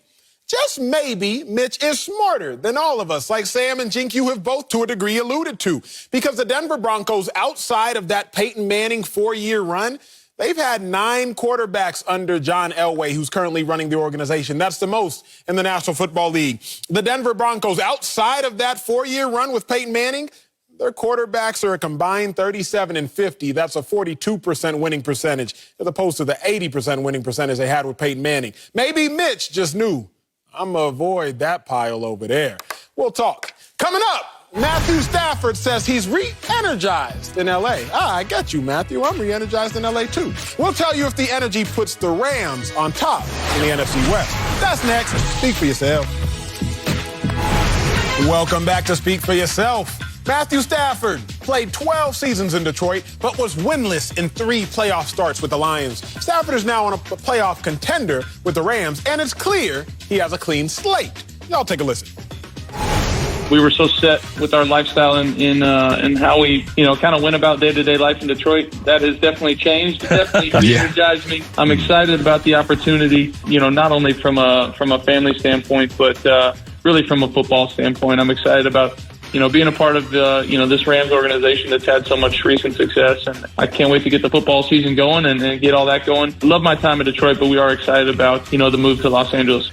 just maybe, Mitch is smarter than all of us, like Sam and Jink, you have both to a degree alluded to. Because the Denver Broncos, outside of that Peyton Manning 4-year run, they've had 9 quarterbacks under John Elway, who's currently running the organization. That's the most in the National Football League. The Denver Broncos, outside of that 4-year run with Peyton Manning, their quarterbacks are a combined 37-50. That's a 42% winning percentage as opposed to the 80% winning percentage they had with Peyton Manning. Maybe Mitch just knew, I'm going to avoid that pile over there. We'll talk. Coming up, Matthew Stafford says he's re-energized in L.A. I get you, Matthew. I'm re-energized in L.A. too. We'll tell you if the energy puts the Rams on top in the NFC West. That's next. Speak for yourself. Welcome back to Speak for Yourself. Matthew Stafford played 12 seasons in Detroit, but was winless in 3 playoff starts with the Lions. Stafford is now on a playoff contender with the Rams, and it's clear he has a clean slate. Y'all take a listen. We were so set with our lifestyle and how we, kind of went about day-to-day life in Detroit. That has definitely changed. It definitely energized me. I'm excited about the opportunity, not only from a family standpoint, but really from a football standpoint. I'm excited about being a part of this Rams organization that's had so much recent success, and I can't wait to get the football season going and get all that going. I love my time in Detroit, but we are excited about the move to Los Angeles.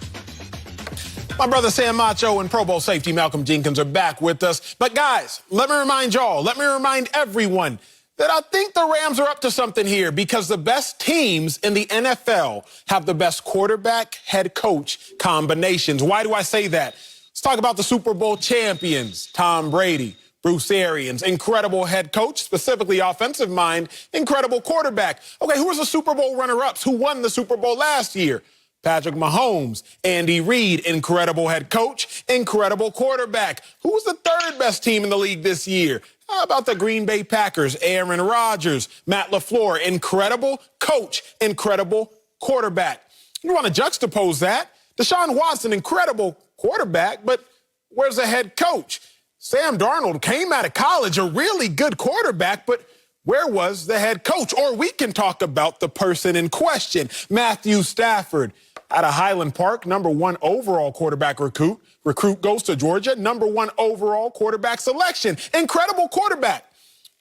My brother Sam Macho and Pro Bowl safety Malcolm Jenkins are back with us. But guys, let me remind everyone that I think the Rams are up to something here because the best teams in the NFL have the best quarterback, head coach combinations. Why do I say that? Let's talk about the Super Bowl champions, Tom Brady, Bruce Arians, incredible head coach, specifically offensive mind, incredible quarterback. Okay, who was the Super Bowl runner-ups? Who won the Super Bowl last year? Patrick Mahomes, Andy Reid, incredible head coach, incredible quarterback. Who was the third best team in the league this year? How about the Green Bay Packers? Aaron Rodgers, Matt LaFleur, incredible coach, incredible quarterback. You want to juxtapose that? Deshaun Watson, incredible quarterback, but where's the head coach? Sam Darnold came out of college, a really good quarterback, but where was the head coach? Or we can talk about the person in question, Matthew Stafford. Out of Highland Park, #1 overall quarterback recruit. Recruit goes to Georgia, #1 overall quarterback selection. Incredible quarterback.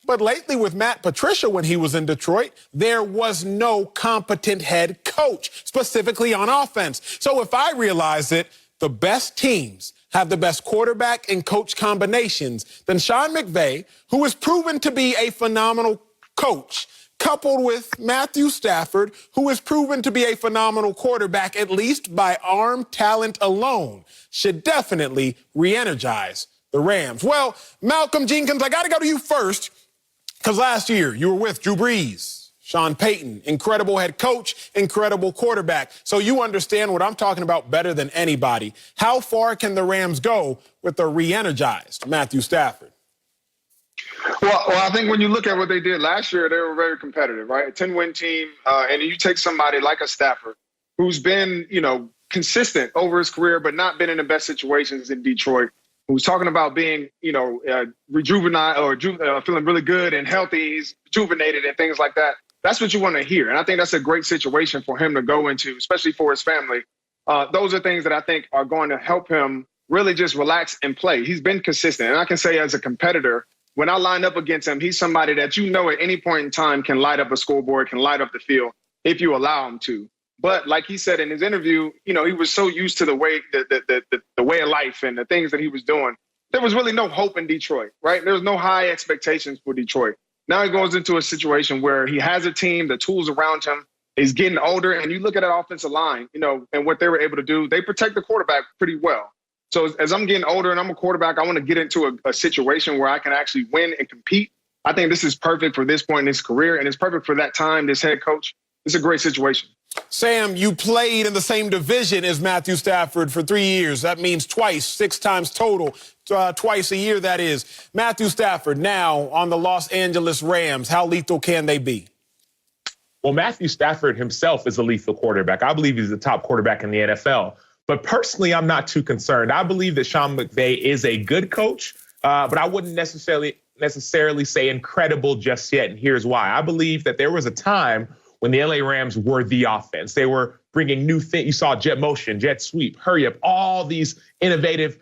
But lately with Matt Patricia when he was in Detroit, there was no competent head coach, specifically on offense. So if I realize it, the best teams have the best quarterback and coach combinations, then Sean McVay, who is proven to be a phenomenal coach, coupled with Matthew Stafford, who is proven to be a phenomenal quarterback, at least by arm talent alone, should definitely re-energize the Rams. Well, Malcolm Jenkins, I got to go to you first, because last year you were with Drew Brees, Sean Payton, incredible head coach, incredible quarterback. So you understand what I'm talking about better than anybody. How far can the Rams go with the re-energized Matthew Stafford? Well, I think when you look at what they did last year, they were very competitive, right? A 10-win team, and you take somebody like a Stafford who's been, consistent over his career, but not been in the best situations in Detroit, who's talking about being, rejuvenated or feeling really good and healthy, he's rejuvenated and things like that. That's what you want to hear. And I think that's a great situation for him to go into, especially for his family. Those are things that I think are going to help him really just relax and play. He's been consistent. And I can say as a competitor, when I line up against him, he's somebody that at any point in time can light up a scoreboard, can light up the field if you allow him to. But like he said in his interview, he was so used to the way the way of life and the things that he was doing. There was really no hope in Detroit, right? There was no high expectations for Detroit. Now he goes into a situation where he has a team, the tools around him, he's getting older, and you look at that offensive line, and what they were able to do, they protect the quarterback pretty well. So as I'm getting older and I'm a quarterback, I want to get into a situation where I can actually win and compete. I think this is perfect for this point in his career, and it's perfect for that time, this head coach. It's a great situation. Sam, you played in the same division as Matthew Stafford for 3 years. That means twice, 6 times total, twice a year, that is. Matthew Stafford now on the Los Angeles Rams. How lethal can they be? Well, Matthew Stafford himself is a lethal quarterback. I believe he's the top quarterback in the NFL. But personally, I'm not too concerned. I believe that Sean McVay is a good coach, but I wouldn't necessarily say incredible just yet. And here's why. I believe that there was a time when the LA Rams were the offense. They were bringing new things. You saw jet motion, jet sweep, hurry up, all these innovative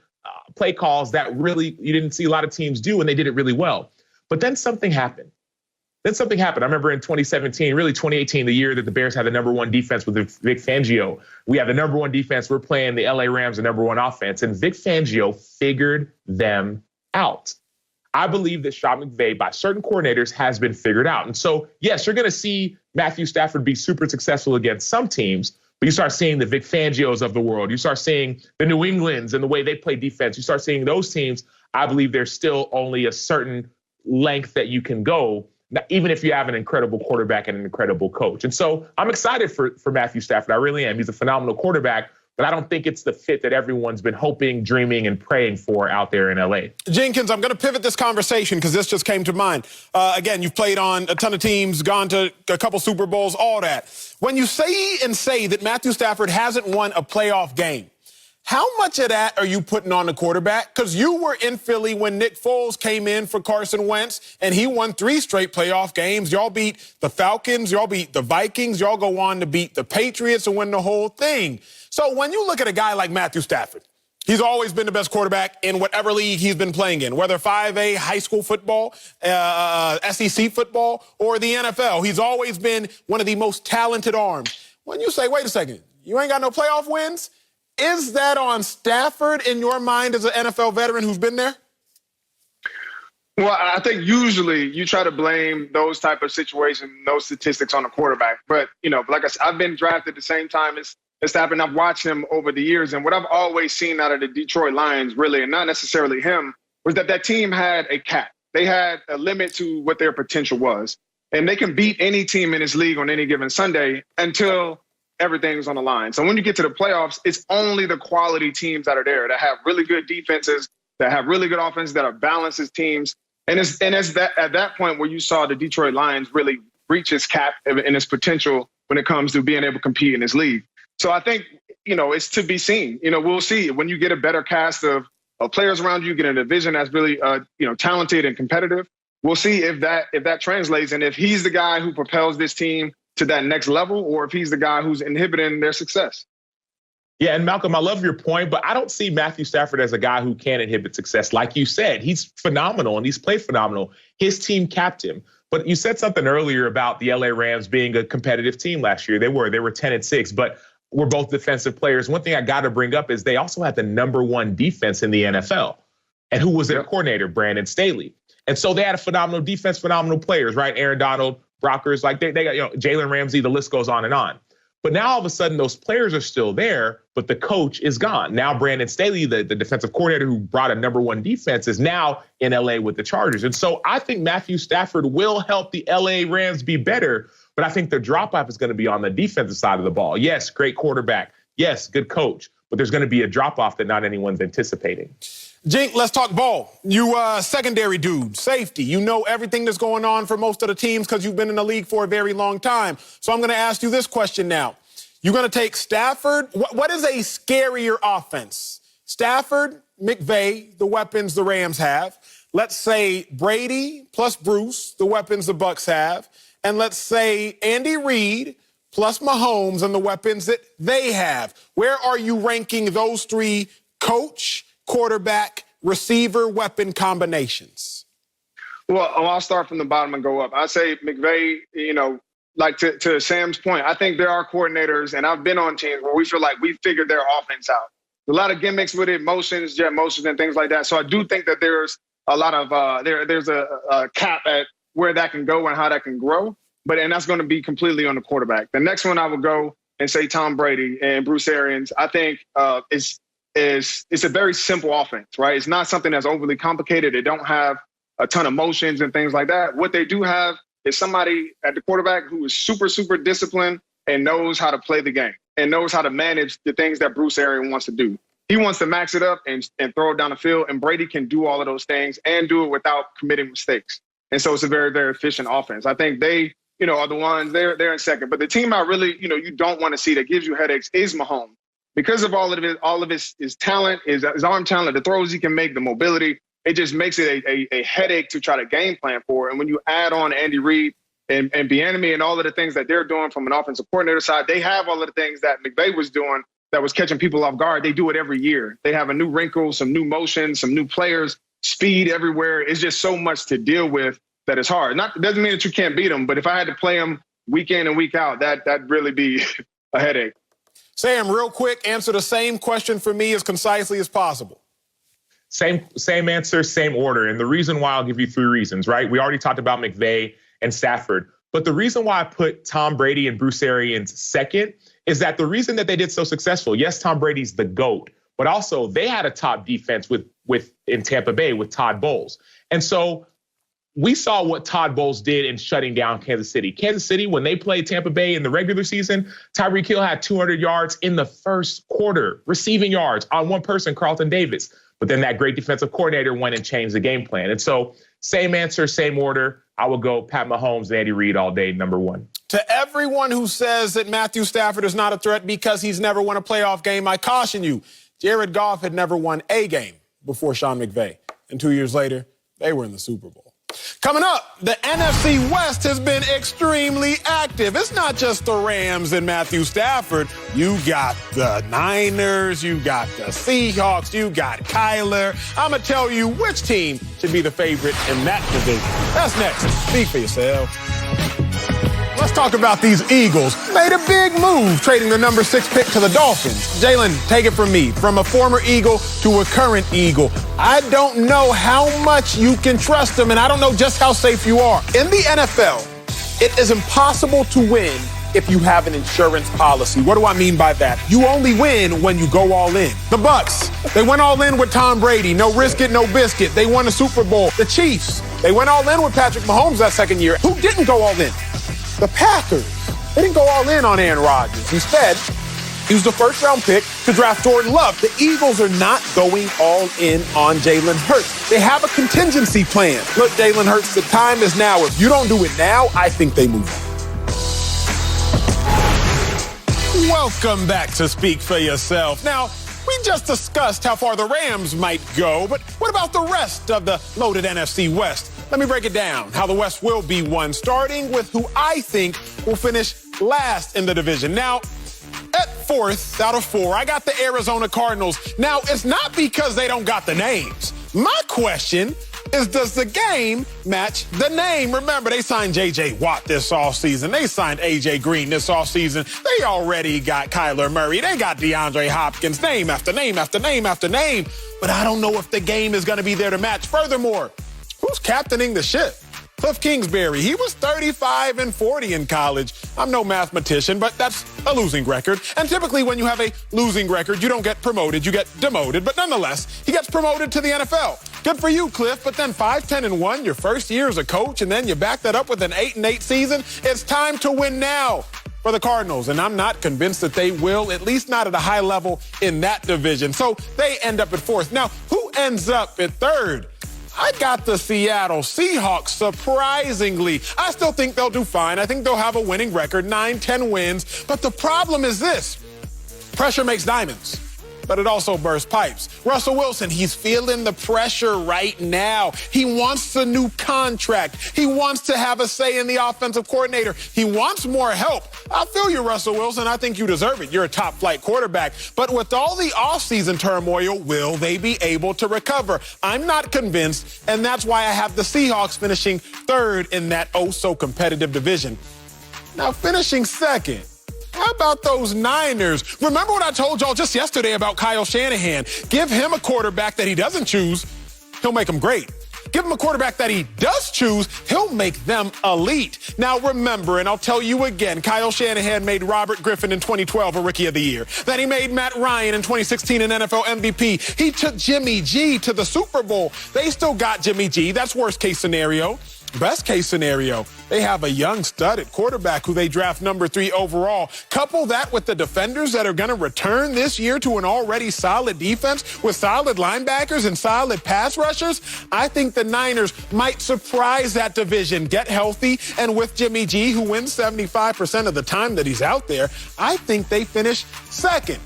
play calls that really you didn't see a lot of teams do, and they did it really well. But then something happened. I remember in 2017, really 2018, the year that the Bears had the #1 defense with Vic Fangio. We had the #1 defense. We're playing the LA Rams, the #1 offense. And Vic Fangio figured them out. I believe that Sean McVay, by certain coordinators, has been figured out. And so, yes, you're going to see Matthew Stafford be super successful against some teams, but you start seeing the Vic Fangios of the world. You start seeing the New Englands and the way they play defense. You start seeing those teams. I believe there's still only a certain length that you can go, even if you have an incredible quarterback and an incredible coach. And so I'm excited for Matthew Stafford. I really am. He's a phenomenal quarterback, but I don't think it's the fit that everyone's been hoping, dreaming, and praying for out there in L.A. Jenkins, I'm going to pivot this conversation because this just came to mind. Again, you've played on a ton of teams, gone to a couple Super Bowls, all that. When you say that Matthew Stafford hasn't won a playoff game, how much of that are you putting on the quarterback? Because you were in Philly when Nick Foles came in for Carson Wentz, and he won 3 straight playoff games. Y'all beat the Falcons. Y'all beat the Vikings. Y'all go on to beat the Patriots and win the whole thing. So when you look at a guy like Matthew Stafford, he's always been the best quarterback in whatever league he's been playing in, whether 5A, high school football, SEC football, or the NFL. He's always been one of the most talented arms. When you say, wait a second, you ain't got no playoff wins, is that on Stafford in your mind as an NFL veteran who's been there? Well, I think usually you try to blame those type of situations, those statistics on the quarterback. But, like I said, I've been drafted the same time as Stafford, and I've watched him over the years. And what I've always seen out of the Detroit Lions, really, and not necessarily him, was that team had a cap. They had a limit to what their potential was. And they can beat any team in this league on any given Sunday until everything's on the line. So when you get to the playoffs, it's only the quality teams that are there that have really good defenses, that have really good offense, that are balanced as teams. And it's at that point where you saw the Detroit Lions really reach its cap and its potential when it comes to being able to compete in this league. So I think, it's to be seen. We'll see when you get a better cast of players around you, get a division that's really, talented and competitive. We'll see if that translates and if he's the guy who propels this team to that next level or if he's the guy who's inhibiting their success. Yeah, and Malcolm, I love your point, but I don't see Matthew Stafford as a guy who can inhibit success. Like you said, he's phenomenal and he's played phenomenal. His team capped him. But you said something earlier about the LA Rams being a competitive team last year. They were 10-6, but we're both defensive players. One thing I got to bring up is they also had the number 1 defense in the NFL. And who was their coordinator? Brandon Staley. And so they had a phenomenal defense, phenomenal players, right? Aaron Donald, Brockers, like they got, Jalen Ramsey, the list goes on and on. But now all of a sudden those players are still there, but the coach is gone. Now Brandon Staley, the defensive coordinator who brought a number 1 defense, is now in LA with the Chargers. And so I think Matthew Stafford will help the LA Rams be better, but I think the drop-off is going to be on the defensive side of the ball. Yes, great quarterback. Yes, good coach. But there's going to be a drop-off that not anyone's anticipating. Jink, let's talk ball. You secondary dude, safety. You know everything that's going on for most of the teams because you've been in the league for a very long time. So I'm going to ask you this question now. You're going to take Stafford. What is a scarier offense? Stafford, McVay, the weapons the Rams have. Let's say Brady plus Bruce, the weapons the Bucs have. And let's say Andy Reid plus Mahomes and the weapons that they have. Where are you ranking those 3 coach, quarterback, receiver, weapon combinations? Well, I'll start from the bottom and go up. I say McVay, like to Sam's point, I think there are coordinators, and I've been on teams where we feel like we figured their offense out. A lot of gimmicks with it, motions, jet motions, and things like that. So I do think that there's a lot of there's a cap at where that can go and how that can grow. And that's going to be completely on the quarterback. The next one I would go and say Tom Brady and Bruce Arians. I think it's a very simple offense, right? It's not something that's overly complicated. They don't have a ton of motions and things like that. What they do have is somebody at the quarterback who is super, super disciplined and knows how to play the game and knows how to manage the things that Bruce Arians wants to do. He wants to max it up and throw it down the field, and Brady can do all of those things and do it without committing mistakes. And so it's a very, very efficient offense. I think they, are the ones, they're in second. But the team I really, you don't want to see that gives you headaches is Mahomes. Because of all of his talent, his arm talent, the throws he can make, the mobility, it just makes it a headache to try to game plan for. And when you add on Andy Reid and Bieniemy and all of the things that they're doing from an offensive coordinator side, they have all of the things that McVay was doing that was catching people off guard. They do it every year. They have a new wrinkle, some new motion, some new players, speed everywhere. It's just so much to deal with that it's hard. It doesn't mean that you can't beat them, but if I had to play them week in and week out, that'd really be a headache. Sam, real quick, answer the same question for me as concisely as possible. Same answer, same order. And the reason why, I'll give you 3 reasons, right? We already talked about McVay and Stafford. But the reason why I put Tom Brady and Bruce Arians second is that the reason that they did so successful, yes, Tom Brady's the GOAT, but also they had a top defense in Tampa Bay with Todd Bowles. And so we saw what Todd Bowles did in shutting down Kansas City. Kansas City, when they played Tampa Bay in the regular season, Tyreek Hill had 200 yards in the first quarter, receiving yards on one person, Carlton Davis. But then that great defensive coordinator went and changed the game plan. And so same answer, same order. I would go Pat Mahomes and Andy Reid all day, number 1. To everyone who says that Matthew Stafford is not a threat because he's never won a playoff game, I caution you, Jared Goff had never won a game before Sean McVay. And 2 years later, they were in the Super Bowl. Coming up, the NFC West has been extremely active. It's not just the Rams and Matthew Stafford. You got the Niners, you got the Seahawks, you got Kyler. I'm going to tell you which team should be the favorite in that division. That's next. Speak for yourself. Let's talk about these Eagles. Made a big move trading the number 6 pick to the Dolphins. Jalen, take it from me. From a former Eagle to a current Eagle, I don't know how much you can trust them, and I don't know just how safe you are. In the NFL, it is impossible to win if you have an insurance policy. What do I mean by that? You only win when you go all in. The Bucks, they went all in with Tom Brady. No risk it, no biscuit. They won the Super Bowl. The Chiefs, they went all in with Patrick Mahomes that second year. Who didn't go all in? The Packers. They didn't go all in on Aaron Rodgers. Instead, he was the first-round pick to draft Jordan Love. The Eagles are not going all in on Jalen Hurts. They have a contingency plan. Look, Jalen Hurts, the time is now. If you don't do it now, I think they move on. Welcome back to Speak for Yourself. Now, we just discussed how far the Rams might go, but what about the rest of the loaded NFC West? Let me break it down, how the West will be won, starting with who I think will finish last in the division. Now, at fourth out of four, I got the Arizona Cardinals. Now, it's not because they don't got the names. My question is, does the game match the name? Remember, they signed J.J. Watt this offseason. They signed A.J. Green this offseason. They already got Kyler Murray. They got DeAndre Hopkins, name after name after name after name. But I don't know if the game is going to be there to match. Furthermore, who's captaining the ship? Cliff Kingsbury, he was 35-40 in college. I'm no mathematician, but that's a losing record. And typically when you have a losing record, you don't get promoted, you get demoted. But nonetheless, he gets promoted to the NFL. Good for you, Cliff. But then 5-10-1, your first year as a coach, and then you back that up with an 8-8 season. It's time to win now for the Cardinals. And I'm not convinced that they will, at least not at a high level in that division. So they end up at fourth. Now, who ends up at third? I got the Seattle Seahawks, surprisingly. I still think they'll do fine. I think they'll have a winning record, 9-10 wins. But the problem is this. Pressure makes diamonds, but it also bursts pipes. Russell Wilson, he's feeling the pressure right now. He wants a new contract. He wants to have a say in the offensive coordinator. He wants more help. I feel you, Russell Wilson. I think you deserve it. You're a top-flight quarterback. But with all the offseason turmoil, will they be able to recover? I'm not convinced, and that's why I have the Seahawks finishing third in that oh-so-competitive division. Now, finishing second, how about those Niners? Remember what I told y'all just yesterday about Kyle Shanahan? Give him a quarterback that he doesn't choose, he'll make him great. Give him a quarterback that he does choose, he'll make them elite. Now remember, and I'll tell you again, Kyle Shanahan made Robert Griffin in 2012 a Rookie of the Year. Then he made Matt Ryan in 2016 an NFL MVP. He took Jimmy G to the Super Bowl. They still got Jimmy G. That's worst case scenario. Best case scenario, they have a young stud at quarterback who they draft number 3 overall. Couple that with the defenders that are going to return this year to an already solid defense with solid linebackers and solid pass rushers. I think the Niners might surprise that division, get healthy, and with Jimmy G, who wins 75% of the time that he's out there, I think they finish second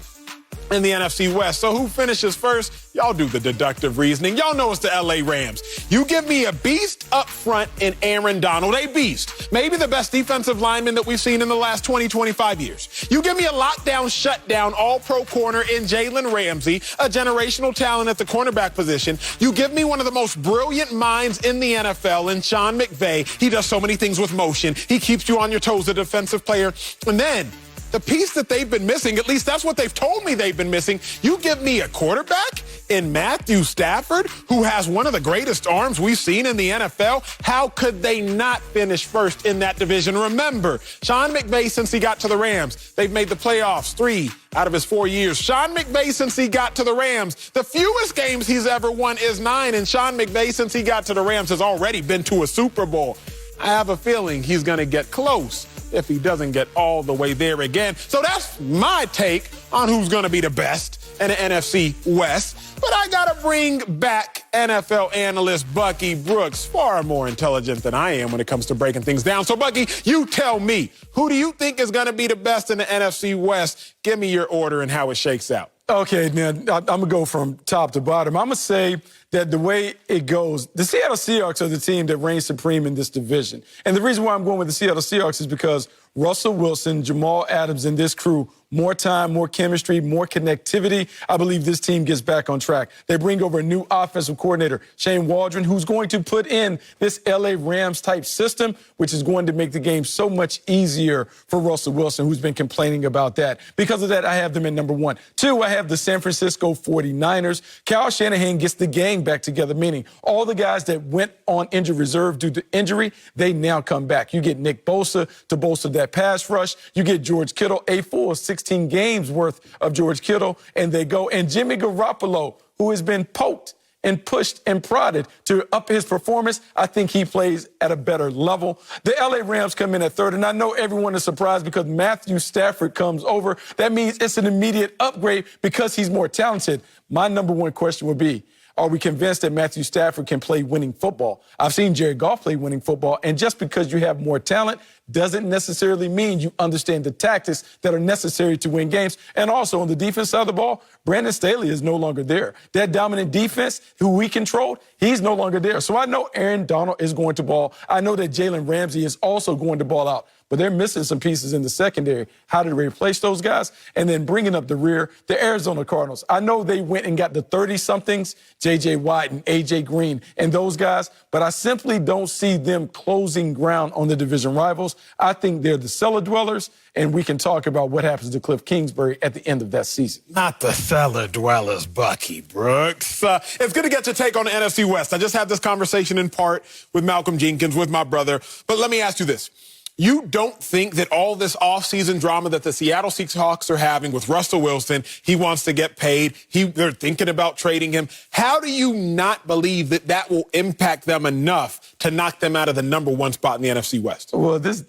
in the NFC West. So who finishes first? Y'all do the deductive reasoning. Y'all know it's the LA Rams. You give me a beast up front in Aaron Donald, a beast. Maybe the best defensive lineman that we've seen in the last 20, 25 years. You give me a lockdown, shutdown, all-pro corner in Jalen Ramsey, a generational talent at the cornerback position. You give me one of the most brilliant minds in the NFL in Sean McVay. He does so many things with motion. He keeps you on your toes, a defensive player. And then the piece that they've been missing, at least that's what they've told me they've been missing, you give me a quarterback in Matthew Stafford, who has one of the greatest arms we've seen in the NFL. How could they not finish first in that division? Remember, Sean McVay, since he got to the Rams, they've made the playoffs 3 out of his 4 years. Sean McVay, since he got to the Rams, the fewest games he's ever won is 9, and Sean McVay, since he got to the Rams, has already been to a Super Bowl. I have a feeling he's going to get close if he doesn't get all the way there again. So that's my take on who's going to be the best in the NFC West. But I got to bring back NFL analyst Bucky Brooks, far more intelligent than I am when it comes to breaking things down. So, Bucky, you tell me, who do you think is going to be the best in the NFC West? Give me your order and how it shakes out. Okay, now, I'm going to go from top to bottom. I'm going to say that the way it goes, the Seattle Seahawks are the team that reigns supreme in this division. And the reason why I'm going with the Seattle Seahawks is because Russell Wilson, Jamal Adams, and this crew, more time, more chemistry, more connectivity. I believe this team gets back on track. They bring over a new offensive coordinator, Shane Waldron, who's going to put in this LA Rams-type system, which is going to make the game so much easier for Russell Wilson, who's been complaining about that. Because of that, I have them at number 1. 2, I have the San Francisco 49ers. Kyle Shanahan gets the gang back together, meaning all the guys that went on injured reserve due to injury, they now come back. You get Nick Bosa to bolster that pass rush. You get George Kittle, a full 16 games worth of George Kittle, and they go. And Jimmy Garoppolo, who has been poked and pushed and prodded to up his performance, I think he plays at a better level. The LA Rams come in at third, and I know everyone is surprised because Matthew Stafford comes over. That means it's an immediate upgrade because he's more talented. My number one question would be, are we convinced that Matthew Stafford can play winning football? I've seen Jared Goff play winning football, and just because you have more talent doesn't necessarily mean you understand the tactics that are necessary to win games. And also on the defense side of the ball, Brandon Staley is no longer there. That dominant defense who we controlled, he's no longer there. So I know Aaron Donald is going to ball. I know that Jalen Ramsey is also going to ball out. But they're missing some pieces in the secondary. How do they replace those guys? And then bringing up the rear, the Arizona Cardinals. I know they went and got the 30-somethings, J.J. Watt and A.J. Green and those guys, but I simply don't see them closing ground on the division rivals. I think they're the cellar dwellers, and we can talk about what happens to Cliff Kingsbury at the end of that season. Not the cellar dwellers, Bucky Brooks. It's good to get your take on the NFC West. I just had this conversation in part with Malcolm Jenkins, with my brother. But let me ask you this. You don't think that all this offseason drama that the Seattle Seahawks are having with Russell Wilson, he wants to get paid, they're thinking about trading him. How do you not believe that that will impact them enough to knock them out of the number one spot in the NFC West? Well, this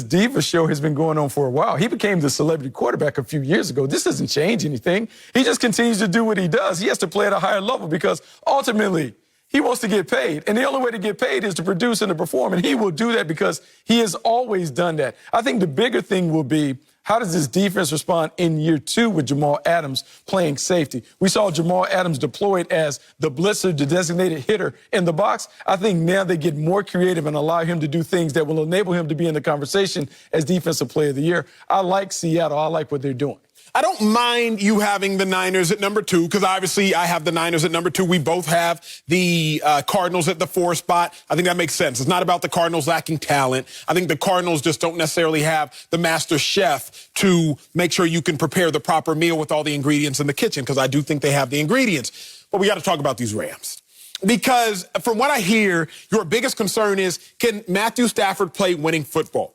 diva show has been going on for a while. He became the celebrity quarterback a few years ago. This doesn't change anything. He just continues to do what he does. He has to play at a higher level because ultimately he wants to get paid, and the only way to get paid is to produce and to perform, and he will do that because he has always done that. I think the bigger thing will be, how does this defense respond in year two with Jamal Adams playing safety? We saw Jamal Adams deployed as the blitzer, the designated hitter in the box. I think now they get more creative and allow him to do things that will enable him to be in the conversation as Defensive Player of the Year. I like Seattle. I like what they're doing. I don't mind you having the Niners at number 2 because obviously I have the Niners at number 2. We both have the Cardinals at the 4 spot. I think that makes sense. It's not about the Cardinals lacking talent. I think the Cardinals just don't necessarily have the master chef to make sure you can prepare the proper meal with all the ingredients in the kitchen, because I do think they have the ingredients. But we got to talk about these Rams. Because from what I hear, your biggest concern is, can Matthew Stafford play winning football?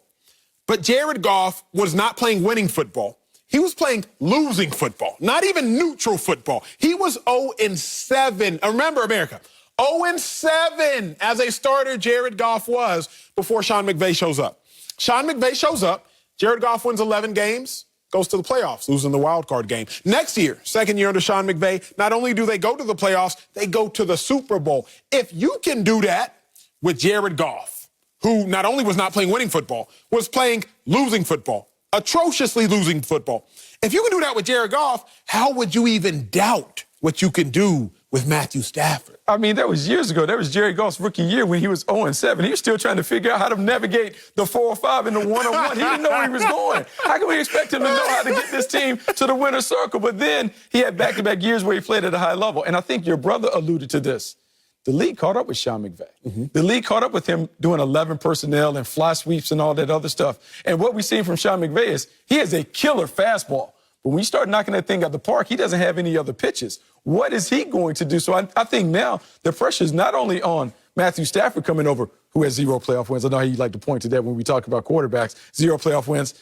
But Jared Goff was not playing winning football. He was playing losing football, not even neutral football. He was 0-7. Remember, America, 0-7 as a starter Jared Goff was before Sean McVay shows up. Sean McVay shows up. Jared Goff wins 11 games, goes to the playoffs, losing the wild card game. Next year, second year under Sean McVay, not only do they go to the playoffs, they go to the Super Bowl. If you can do that with Jared Goff, who not only was not playing winning football, was playing losing football, atrociously losing football. If you can do that with Jared Goff, how would you even doubt what you can do with Matthew Stafford? I mean, that was years ago. That was Jared Goff's rookie year when he was 0-7. He was still trying to figure out how to navigate the 4-5 and the 1-1. He didn't know where he was going. How can we expect him to know how to get this team to the winner's circle? But then he had back-to-back years where he played at a high level. And I think your brother alluded to this. The league caught up with Sean McVay. Mm-hmm. The league caught up with him doing 11 personnel and fly sweeps and all that other stuff. And what we've seen from Sean McVay is he has a killer fastball. But when you start knocking that thing out the park, he doesn't have any other pitches. What is he going to do? So I think now the pressure is not only on Matthew Stafford coming over, who has 0 playoff wins. I know how you like to point to that when we talk about quarterbacks, 0 playoff wins.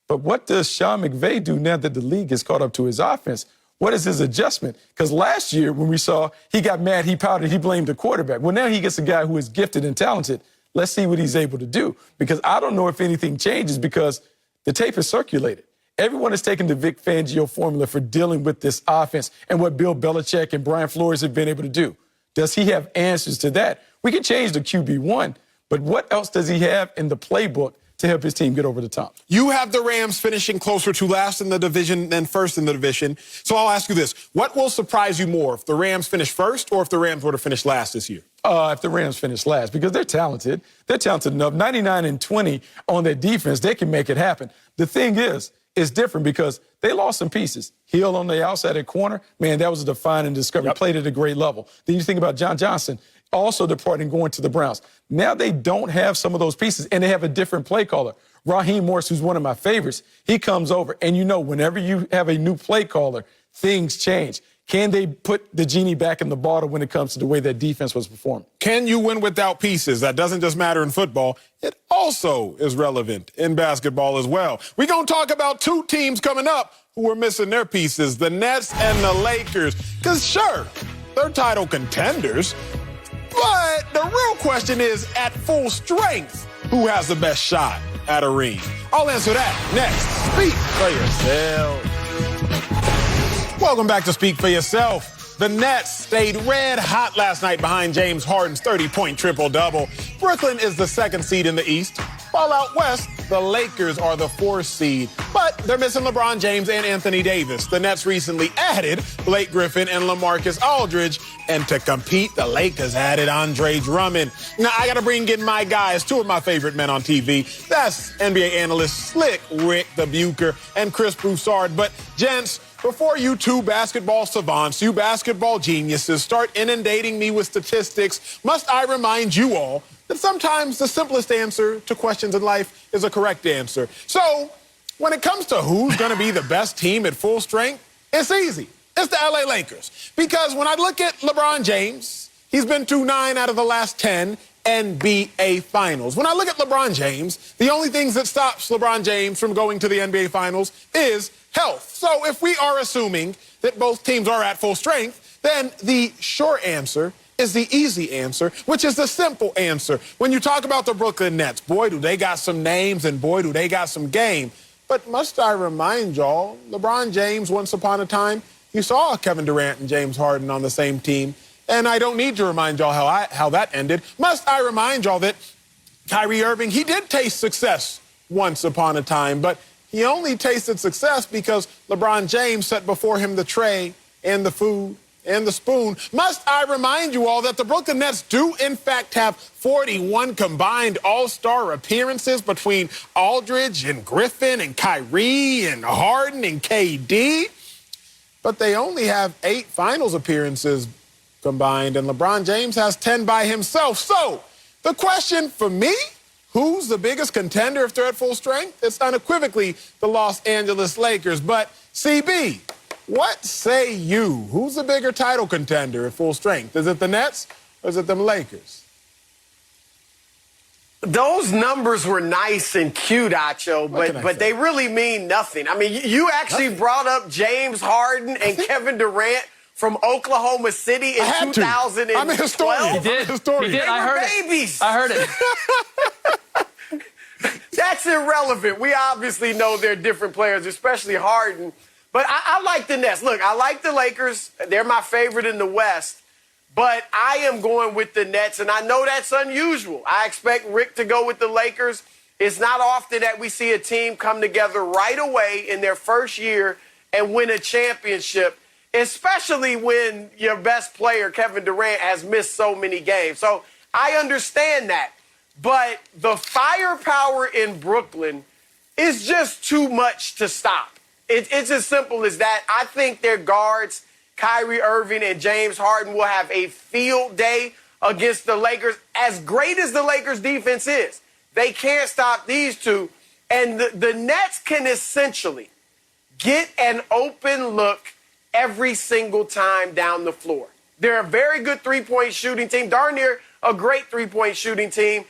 But what does Sean McVay do now that the league has caught up to his offense? What is his adjustment? Because last year when we saw he got mad, he pouted, he blamed the quarterback. Well, now he gets a guy who is gifted and talented. Let's see what he's able to do. Because I don't know if anything changes because the tape is circulated. Everyone is taking the Vic Fangio formula for dealing with this offense and what Bill Belichick and Brian Flores have been able to do. Does he have answers to that? We can change the QB1, but what else does he have in the playbook to help his team get over the top? You have the Rams finishing closer to last in the division than first in the division. So I'll ask you this. What will surprise you more, if the Rams finish first or if the Rams were to finish last this year? If the Rams finish last, because they're talented. They're talented enough. 99-20 on their defense, they can make it happen. The thing is, it's different because they lost some pieces. Hill on the outside at corner, man, that was a defining discovery. Yep. Played at a great level. Then you think about John Johnson, also departing, going to the Browns. Now they don't have some of those pieces, and they have a different play caller. Raheem Morris, who's one of my favorites, he comes over. And you know, whenever you have a new play caller, things change. Can they put the genie back in the bottle when it comes to the way that defense was performing? Can you win without pieces? That doesn't just matter in football. It also is relevant in basketball as well. We're going to talk about two teams coming up who are missing their pieces, the Nets and the Lakers. Because, sure, they're title contenders, but the real question is, at full strength, who has the best shot at a ring? I'll answer that next. Speak for yourself. Welcome back to Speak for Yourself. The Nets stayed red hot last night behind James Harden's 30-point triple-double. Brooklyn is the second seed in the East, while out west, the Lakers are the fourth seed. But they're missing LeBron James and Anthony Davis. The Nets recently added Blake Griffin and LaMarcus Aldridge. And to compete, the Lakers added Andre Drummond. Now, I got to bring in my guys, two of my favorite men on TV. That's NBA analyst Slick Rick the Bucher and Chris Broussard. But, gents, before you two basketball savants, you basketball geniuses, start inundating me with statistics, must I remind you all that sometimes the simplest answer to questions in life is a correct answer. So, when it comes to who's going to be the best team at full strength, it's easy. It's the LA Lakers. Because when I look at LeBron James, he's been to 9 out of the last 10 NBA Finals. When I look at LeBron James, the only things that stops LeBron James from going to the NBA Finals is health. So if we are assuming that both teams are at full strength, then the short answer is the easy answer, which is the simple answer. When you talk about the Brooklyn Nets, boy, do they got some names and boy, do they got some game. But must I remind y'all, LeBron James, once upon a time, you saw Kevin Durant and James Harden on the same team. And I don't need to remind y'all how that ended. Must I remind y'all that Kyrie Irving, he did taste success once upon a time, but he only tasted success because LeBron James set before him the tray and the food and the spoon. Must I remind you all that the Brooklyn Nets do, in fact, have 41 combined all-star appearances between Aldridge and Griffin and Kyrie and Harden and KD? But they only have 8 finals appearances combined, and LeBron James has 10 by himself. So the question for me, who's the biggest contender if they're at full strength? It's unequivocally the Los Angeles Lakers. But, CB, what say you? Who's the bigger title contender at full strength? Is it the Nets or is it the Lakers? Those numbers were nice and cute, Acho, but they really mean nothing. I mean, you actually brought up James Harden and Kevin Durant from Oklahoma City in 2012. I'm a historian. He did. They were babies. I heard it. That's irrelevant. We obviously know they're different players, especially Harden. But I like the Nets. Look, I like the Lakers. They're my favorite in the West. But I am going with the Nets, and I know that's unusual. I expect Rick to go with the Lakers. It's not often that we see a team come together right away in their first year and win a championship, especially when your best player, Kevin Durant, has missed so many games. So I understand that. But the firepower in Brooklyn is just too much to stop. It's as simple as that. I think their guards, Kyrie Irving and James Harden, will have a field day against the Lakers. As great as the Lakers defense is, they can't stop these two. And the Nets can essentially get an open look every single time down the floor. They're a very good three-point shooting team, darn near a great three-point shooting team.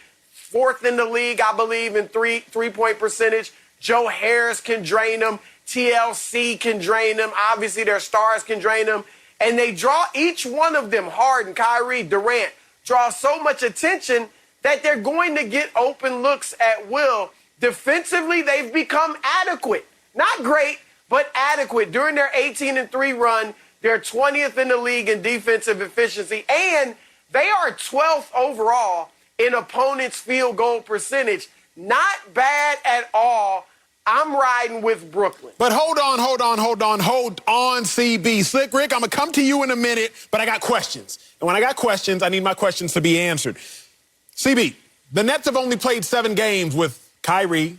4th in the league, I believe, in three-point percentage. Joe Harris can drain them. TLC can drain them. Obviously, their stars can drain them. And they draw, each one of them, Harden, Kyrie, Durant, draw so much attention that they're going to get open looks at will. Defensively, they've become adequate. Not great, but adequate. During their 18-3 run, they're 20th in the league in defensive efficiency. And they are 12th overall in opponents' field goal percentage. Not bad at all. I'm riding with Brooklyn. But hold on, CB. Slick Rick, I'm going to come to you in a minute, but I got questions. And when I got questions, I need my questions to be answered. CB, the Nets have only played 7 games with Kyrie,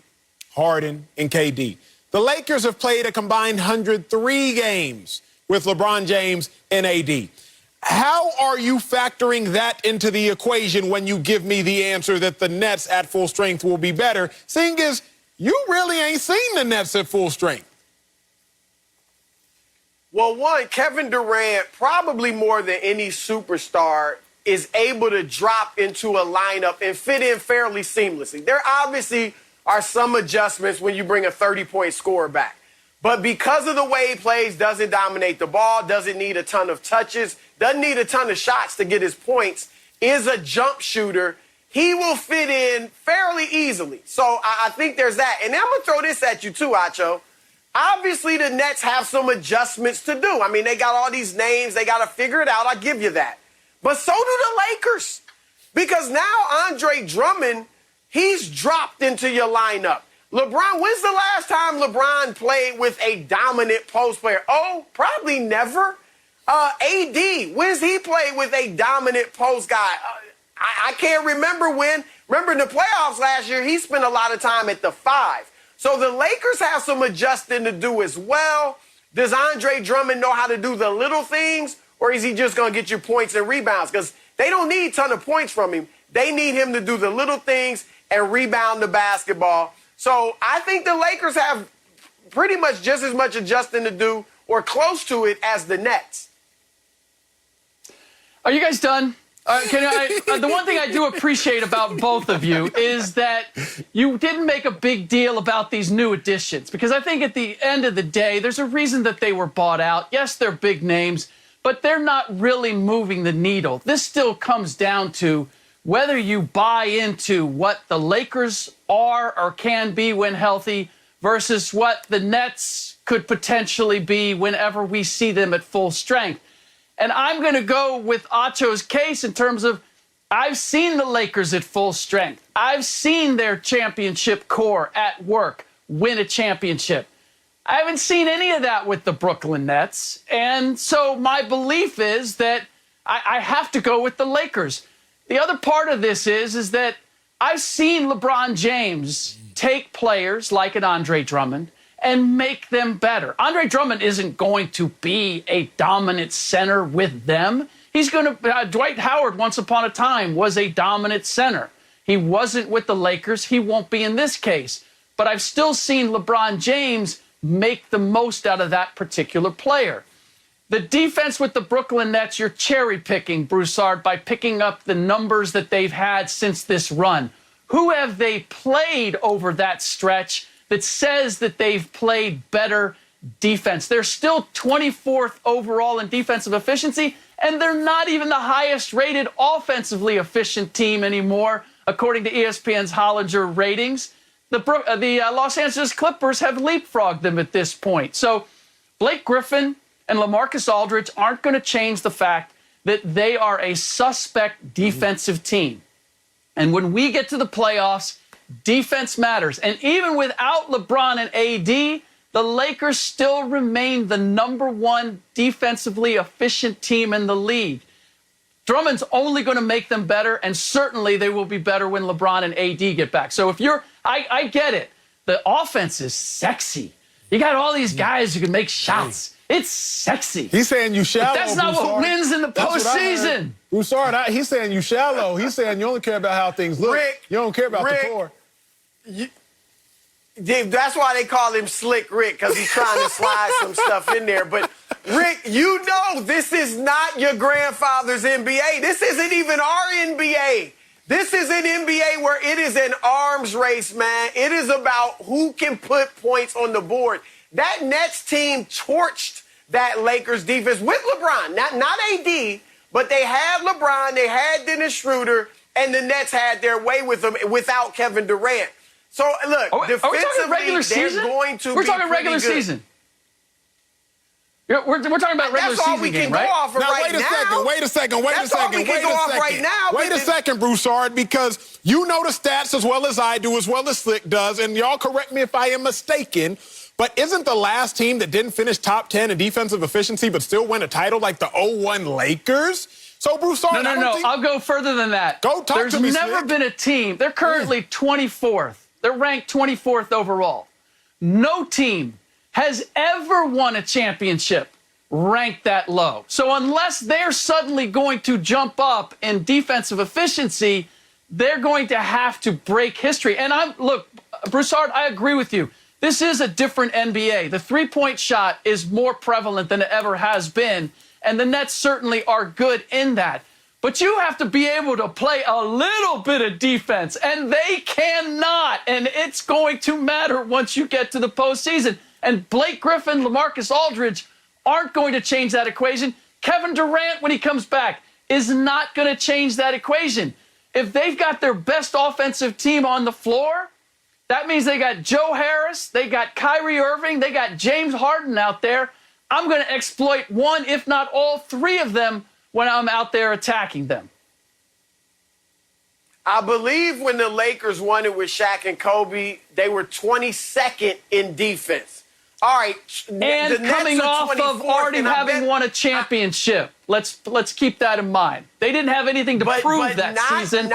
Harden, and KD. The Lakers have played a combined 103 games with LeBron James and AD. How are you factoring that into the equation when you give me the answer that the Nets at full strength will be better, seeing as you really ain't seen the Nets at full strength? Well, one, Kevin Durant, probably more than any superstar, is able to drop into a lineup and fit in fairly seamlessly. There obviously are some adjustments when you bring a 30-point scorer back. But because of the way he plays, doesn't dominate the ball, doesn't need a ton of touches, doesn't need a ton of shots to get his points, is a jump shooter, he will fit in fairly easily. So I think there's that. And I'm going to throw this at you too, Acho. Obviously, the Nets have some adjustments to do. I mean, they got all these names. They got to figure it out. I'll give you that. But so do the Lakers. Because now Andre Drummond, he's dropped into your lineup. LeBron, when's the last time LeBron played with a dominant post player? Oh, probably never. AD, when's he played with a dominant post guy? I can't remember when. Remember in the playoffs last year, he spent a lot of time at the 5. So the Lakers have some adjusting to do as well. Does Andre Drummond know how to do the little things, or is he just going to get you points and rebounds? Because they don't need a ton of points from him. They need him to do the little things and rebound the basketball. So I think the Lakers have pretty much just as much adjusting to do or close to it as the Nets. Are you guys done? The one thing I do appreciate about both of you is that you didn't make a big deal about these new additions, because I think at the end of the day, there's a reason that they were bought out. Yes, they're big names, but they're not really moving the needle. This still comes down to whether you buy into what the Lakers are or can be when healthy versus what the Nets could potentially be whenever we see them at full strength. And I'm going to go with Acho's case in terms of I've seen the Lakers at full strength. I've seen their championship core at work win a championship. I haven't seen any of that with the Brooklyn Nets. And so my belief is that I have to go with the Lakers. The other part of this is that I've seen LeBron James take players like an Andre Drummond and make them better. Andre Drummond isn't going to be a dominant center with them. He's going to, Dwight Howard once upon a time was a dominant center. He wasn't with the Lakers. He won't be in this case. But I've still seen LeBron James make the most out of that particular player. The defense with the Brooklyn Nets, you're cherry picking, Broussard, by picking up the numbers that they've had since this run. Who have they played over that stretch that says that they've played better defense? They're still 24th overall in defensive efficiency, and they're not even the highest rated offensively efficient team anymore, according to ESPN's Hollinger ratings. The Los Angeles Clippers have leapfrogged them at this point. So Blake Griffin and LaMarcus Aldridge aren't going to change the fact that they are a suspect defensive team. And when we get to the playoffs, defense matters. And even without LeBron and AD, the Lakers still remain the #1 defensively efficient team in the league. Drummond's only going to make them better, and certainly they will be better when LeBron and AD get back. So if you're, I get it. The offense is sexy. You got all these guys who can make shots. It's sexy. He's saying you shallow. But that's not what wins in the postseason. Broussard, he's saying you shallow. He's saying you only care about how things look. Rick, you don't care about the core. That's why they call him Slick Rick, because he's trying to slide some stuff in there. But, Rick, you know this is not your grandfather's NBA. This isn't even our NBA. This is an NBA where it is an arms race, man. It is about who can put points on the board. That Nets team torched that Lakers defense with LeBron. Not AD, but they had LeBron, they had Dennis Schroeder, and the Nets had their way with them without Kevin Durant. So, look, defensively, they're going to be We're talking regular pretty good. season. We're talking about regular season. That's all we can go off of right now. Wait a second. That's all we can go off right now. Wait a second, Broussard, because you know the stats as well as I do, as well as Slick does, and y'all correct me if I am mistaken, but isn't the last team that didn't finish top 10 in defensive efficiency but still win a title like the 01 Lakers? So, Broussard, No. I'll go further than that. Go talk to me, There's never been a team. They're currently 24th. They're ranked 24th overall. No team has ever won a championship ranked that low. So unless they're suddenly going to jump up in defensive efficiency, they're going to have to break history. And look, Broussard, I agree with you. This is a different NBA. The three-point shot is more prevalent than it ever has been, and the Nets certainly are good in that. But you have to be able to play a little bit of defense, and they cannot, and it's going to matter once you get to the postseason. And Blake Griffin, LaMarcus Aldridge aren't going to change that equation. Kevin Durant, when he comes back, is not going to change that equation. If they've got their best offensive team on the floor, that means they got Joe Harris, they got Kyrie Irving, they got James Harden out there. I'm going to exploit one, if not all three of them, when I'm out there attacking them. I believe when the Lakers won it with Shaq and Kobe, they were 22nd in defense. All right. And coming off of already having won a championship. Let's keep that in mind. They didn't have anything to prove that season.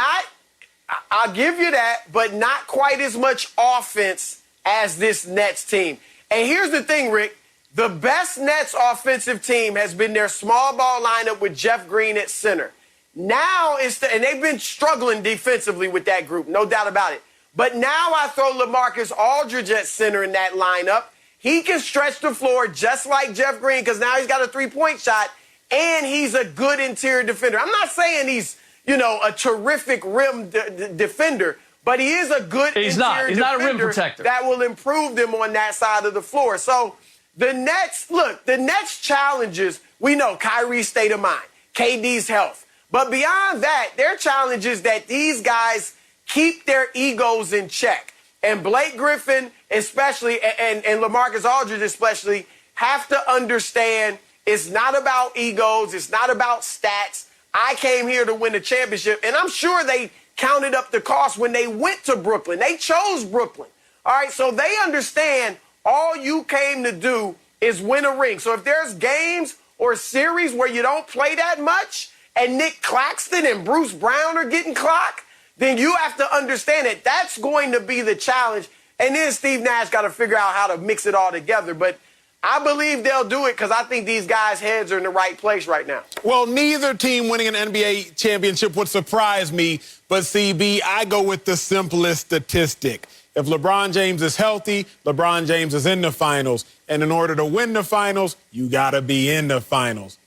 I'll give you that, but not quite as much offense as this Nets team. And here's the thing, Rick. The best Nets offensive team has been their small ball lineup with Jeff Green at center. Now and they've been struggling defensively with that group, no doubt about it. But now I throw LaMarcus Aldridge at center in that lineup. He can stretch the floor just like Jeff Green because now he's got a three-point shot, and he's a good interior defender. I'm not saying he's, a terrific rim defender, but he is a good interior defender. He's not a rim protector. That will improve them on that side of the floor. So the Nets challenges, we know Kyrie's state of mind, KD's health. But beyond that, their challenge is that these guys keep their egos in check. And Blake Griffin especially, and LaMarcus Aldridge especially, have to understand it's not about egos. It's not about stats. I came here to win a championship. And I'm sure they counted up the cost when they went to Brooklyn. They chose Brooklyn. All right, so they understand all you came to do is win a ring. So if there's games or series where you don't play that much and Nick Claxton and Bruce Brown are getting clocked, then you have to understand that that's going to be the challenge. And then Steve Nash got to figure out how to mix it all together. But I believe they'll do it because I think these guys' heads are in the right place right now. Well, neither team winning an NBA championship would surprise me. But, CB, I go with the simplest statistic. If LeBron James is healthy, LeBron James is in the finals. And in order to win the finals, you got to be in the finals.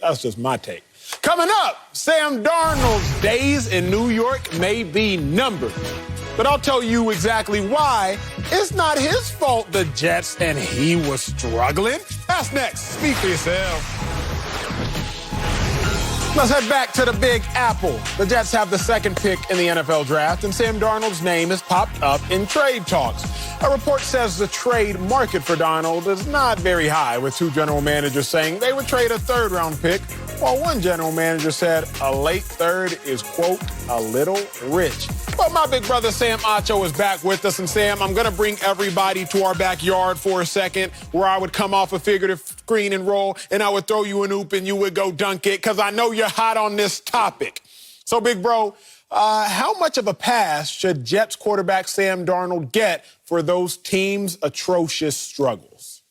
That's just my take. Coming up, Sam Darnold's days in New York may be numbered. But I'll tell you exactly why. It's not his fault the Jets and he was struggling. That's next. Speak for yourself. Let's head back to the Big Apple. The Jets have the second pick in the NFL draft, and Sam Darnold's name has popped up in trade talks. A report says the trade market for Darnold is not very high, with two general managers saying they would trade a third-round pick, while one general manager said a late third is, quote, a little rich. But my big brother Sam Acho is back with us. And Sam, I'm going to bring everybody to our backyard for a second where I would come off a figurative screen and roll and I would throw you an oop and you would go dunk it because I know you're hot on this topic. So, big bro, how much of a pass should Jets quarterback Sam Darnold get for those teams' atrocious struggles?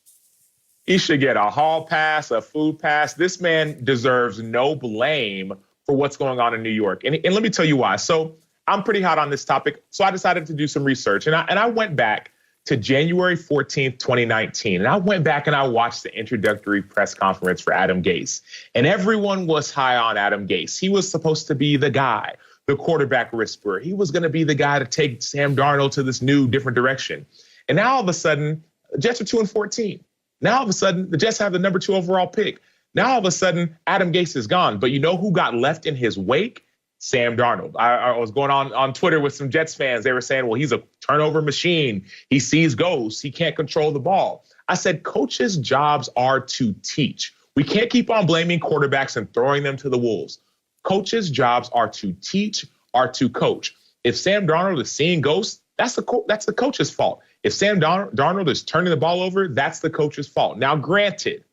He should get a hall pass, a food pass. This man deserves no blame for what's going on in New York. And let me tell you why. So I'm pretty hot on this topic. So I decided to do some research. And I went back to January 14th, 2019. And I went back and I watched the introductory press conference for Adam Gase. And everyone was high on Adam Gase. He was supposed to be the guy, the quarterback whisperer. He was going to be the guy to take Sam Darnold to this new, different direction. And now all of a sudden, the Jets are 2-14. Now all of a sudden, the Jets have the number 2 overall pick. Now all of a sudden, Adam Gase is gone. But you know who got left in his wake? Sam Darnold. I was going on Twitter with some Jets fans. They were saying, well, he's a turnover machine. He sees ghosts. He can't control the ball. I said, coaches' jobs are to teach. We can't keep on blaming quarterbacks and throwing them to the wolves. Coaches' jobs are to teach, are to coach. If Sam Darnold is seeing ghosts, that's the coach's fault. If Sam Darnold is turning the ball over, that's the coach's fault. Now, granted,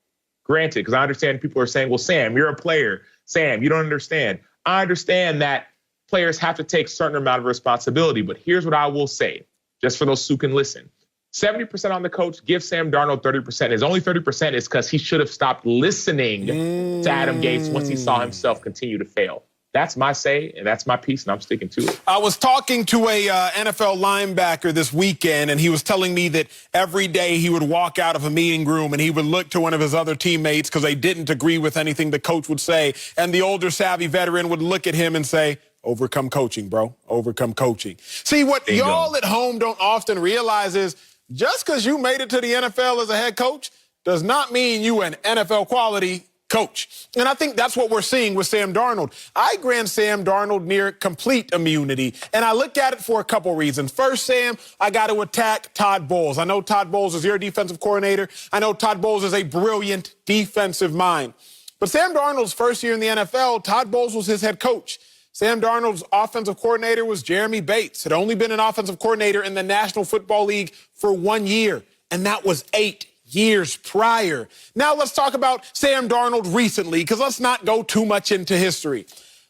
because I understand people are saying, well, Sam, you're a player. Sam, you don't understand. I understand that players have to take a certain amount of responsibility, but here's what I will say, just for those who can listen. 70% on the coach, give Sam Darnold 30%. His only 30% is because he should have stopped listening to Adam Gase once he saw himself continue to fail. That's my say, and that's my piece, and I'm sticking to it. I was talking to a NFL linebacker this weekend, and he was telling me that every day he would walk out of a meeting room and he would look to one of his other teammates because they didn't agree with anything the coach would say. And the older, savvy veteran would look at him and say, overcome coaching, bro. Overcome coaching. See, what y'all at home don't often realize is just because you made it to the NFL as a head coach does not mean you an NFL quality coach. And I think that's what we're seeing with Sam Darnold. I grant Sam Darnold near complete immunity, and I look at it for a couple reasons. First, Sam, I got to attack Todd Bowles. I know Todd Bowles is your defensive coordinator. I know Todd Bowles is a brilliant defensive mind. But Sam Darnold's first year in the NFL, Todd Bowles was his head coach. Sam Darnold's offensive coordinator was Jeremy Bates. Had only been an offensive coordinator in the National Football League for 1 year, and that was 8 years prior. Now let's talk about Sam Darnold recently, because let's not go too much into history.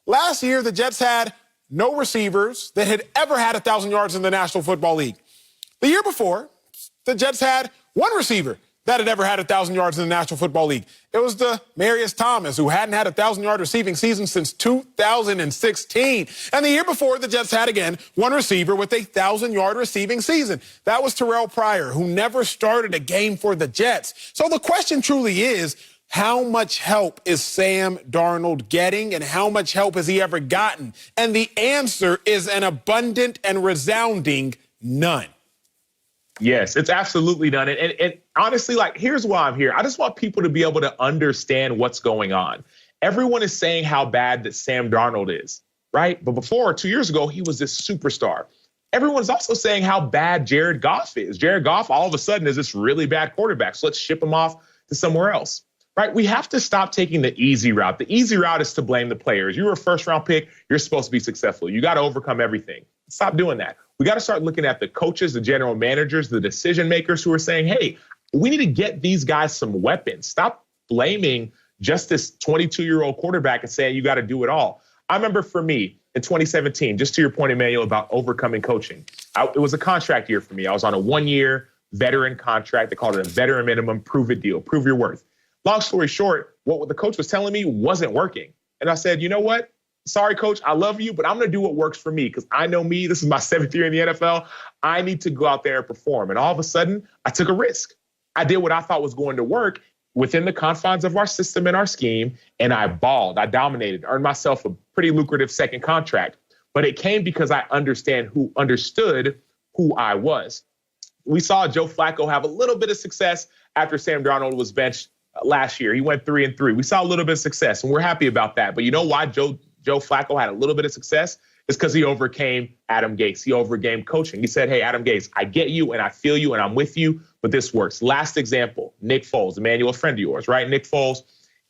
Last year, the Jets had no receivers that had ever had 1,000 yards in the National Football League. The year before, the Jets had one receiver that had ever had 1,000 yards in the National Football League. It was Demaryius Thomas, who hadn't had a 1,000-yard receiving season since 2016. And the year before, the Jets had, again, one receiver with a 1,000-yard receiving season. That was Terrell Pryor, who never started a game for the Jets. So the question truly is, how much help is Sam Darnold getting, and how much help has he ever gotten? And the answer is an abundant and resounding none. Yes, it's absolutely none. And honestly, like, here's why I'm here. I just want people to be able to understand what's going on. Everyone is saying how bad that Sam Darnold is, right? But before, 2 years ago, he was this superstar. Everyone's also saying how bad Jared Goff is. Jared Goff, all of a sudden, is this really bad quarterback. So let's ship him off to somewhere else, right? We have to stop taking the easy route. The easy route is to blame the players. You were a first-round pick. You're supposed to be successful. You got to overcome everything. Stop doing that. We got to start looking at the coaches, the general managers, the decision makers who are saying, hey, we need to get these guys some weapons. Stop blaming just this 22-year-old quarterback and saying you got to do it all. I remember for me in 2017, just to your point, Emmanuel, about overcoming coaching, it was a contract year for me. I was on a 1-year veteran contract. They called it a veteran minimum prove it deal, prove your worth. Long story short, what the coach was telling me wasn't working. And I said, you know what? Sorry, coach, I love you, but I'm going to do what works for me because I know me. This is my 7th year in the NFL. I need to go out there and perform. And all of a sudden, I took a risk. I did what I thought was going to work within the confines of our system and our scheme, and I balled. I dominated, earned myself a pretty lucrative second contract. But it came because I understood who I was. We saw Joe Flacco have a little bit of success after Sam Darnold was benched last year. He went 3-3. We saw a little bit of success, and we're happy about that. But you know why Joe Flacco had a little bit of success? It's because he overcame Adam Gase. He overcame coaching. He said, hey, Adam Gase, I get you and I feel you and I'm with you, but this works. Last example, Nick Foles, Emmanuel, a friend of yours, right? Nick Foles,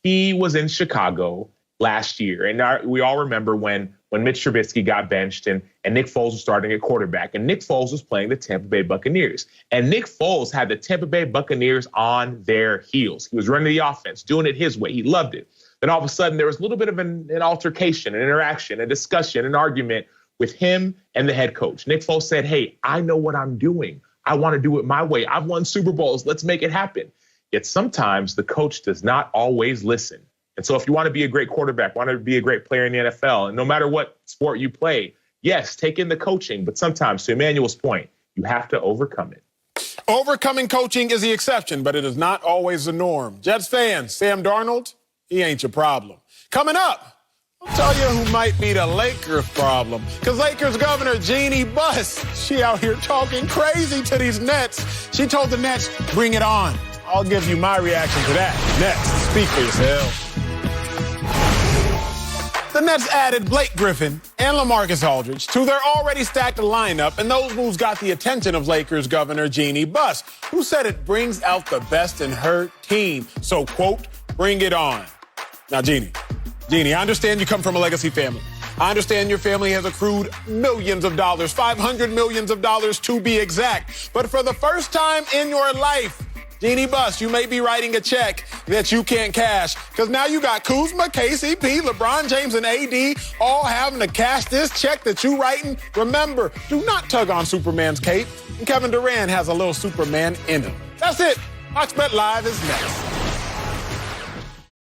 he was in Chicago last year. And we all remember when Mitch Trubisky got benched and Nick Foles was starting at quarterback. And Nick Foles was playing the Tampa Bay Buccaneers. And Nick Foles had the Tampa Bay Buccaneers on their heels. He was running the offense, doing it his way. He loved it. Then all of a sudden, there was a little bit of an altercation, an interaction, a discussion, an argument with him and the head coach. Nick Foles said, hey, I know what I'm doing. I want to do it my way. I've won Super Bowls. Let's make it happen. Yet sometimes the coach does not always listen. And so if you want to be a great quarterback, want to be a great player in the NFL, and no matter what sport you play, yes, take in the coaching. But sometimes, to Emmanuel's point, you have to overcome it. Overcoming coaching is the exception, but it is not always the norm. Jets fans, Sam Darnold, he ain't your problem. Coming up, I'll tell you who might be the Lakers' problem. Because Lakers governor Jeanie Buss, she out here talking crazy to these Nets. She told the Nets, bring it on. I'll give you my reaction to that next. Speak for yourself. The Nets added Blake Griffin and LaMarcus Aldridge to their already stacked lineup, and those moves got the attention of Lakers governor Jeanie Buss, who said it brings out the best in her team. So, quote, bring it on. Now, Jeanie, I understand you come from a legacy family. I understand your family has accrued millions of dollars, $500 million to be exact. But for the first time in your life, Jeanie Buss, you may be writing a check that you can't cash because now you got Kuzma, KCP, LeBron James, and AD all having to cash this check that you writing. Remember, do not tug on Superman's cape. And Kevin Durant has a little Superman in him. That's it. Fox Bet Live is next.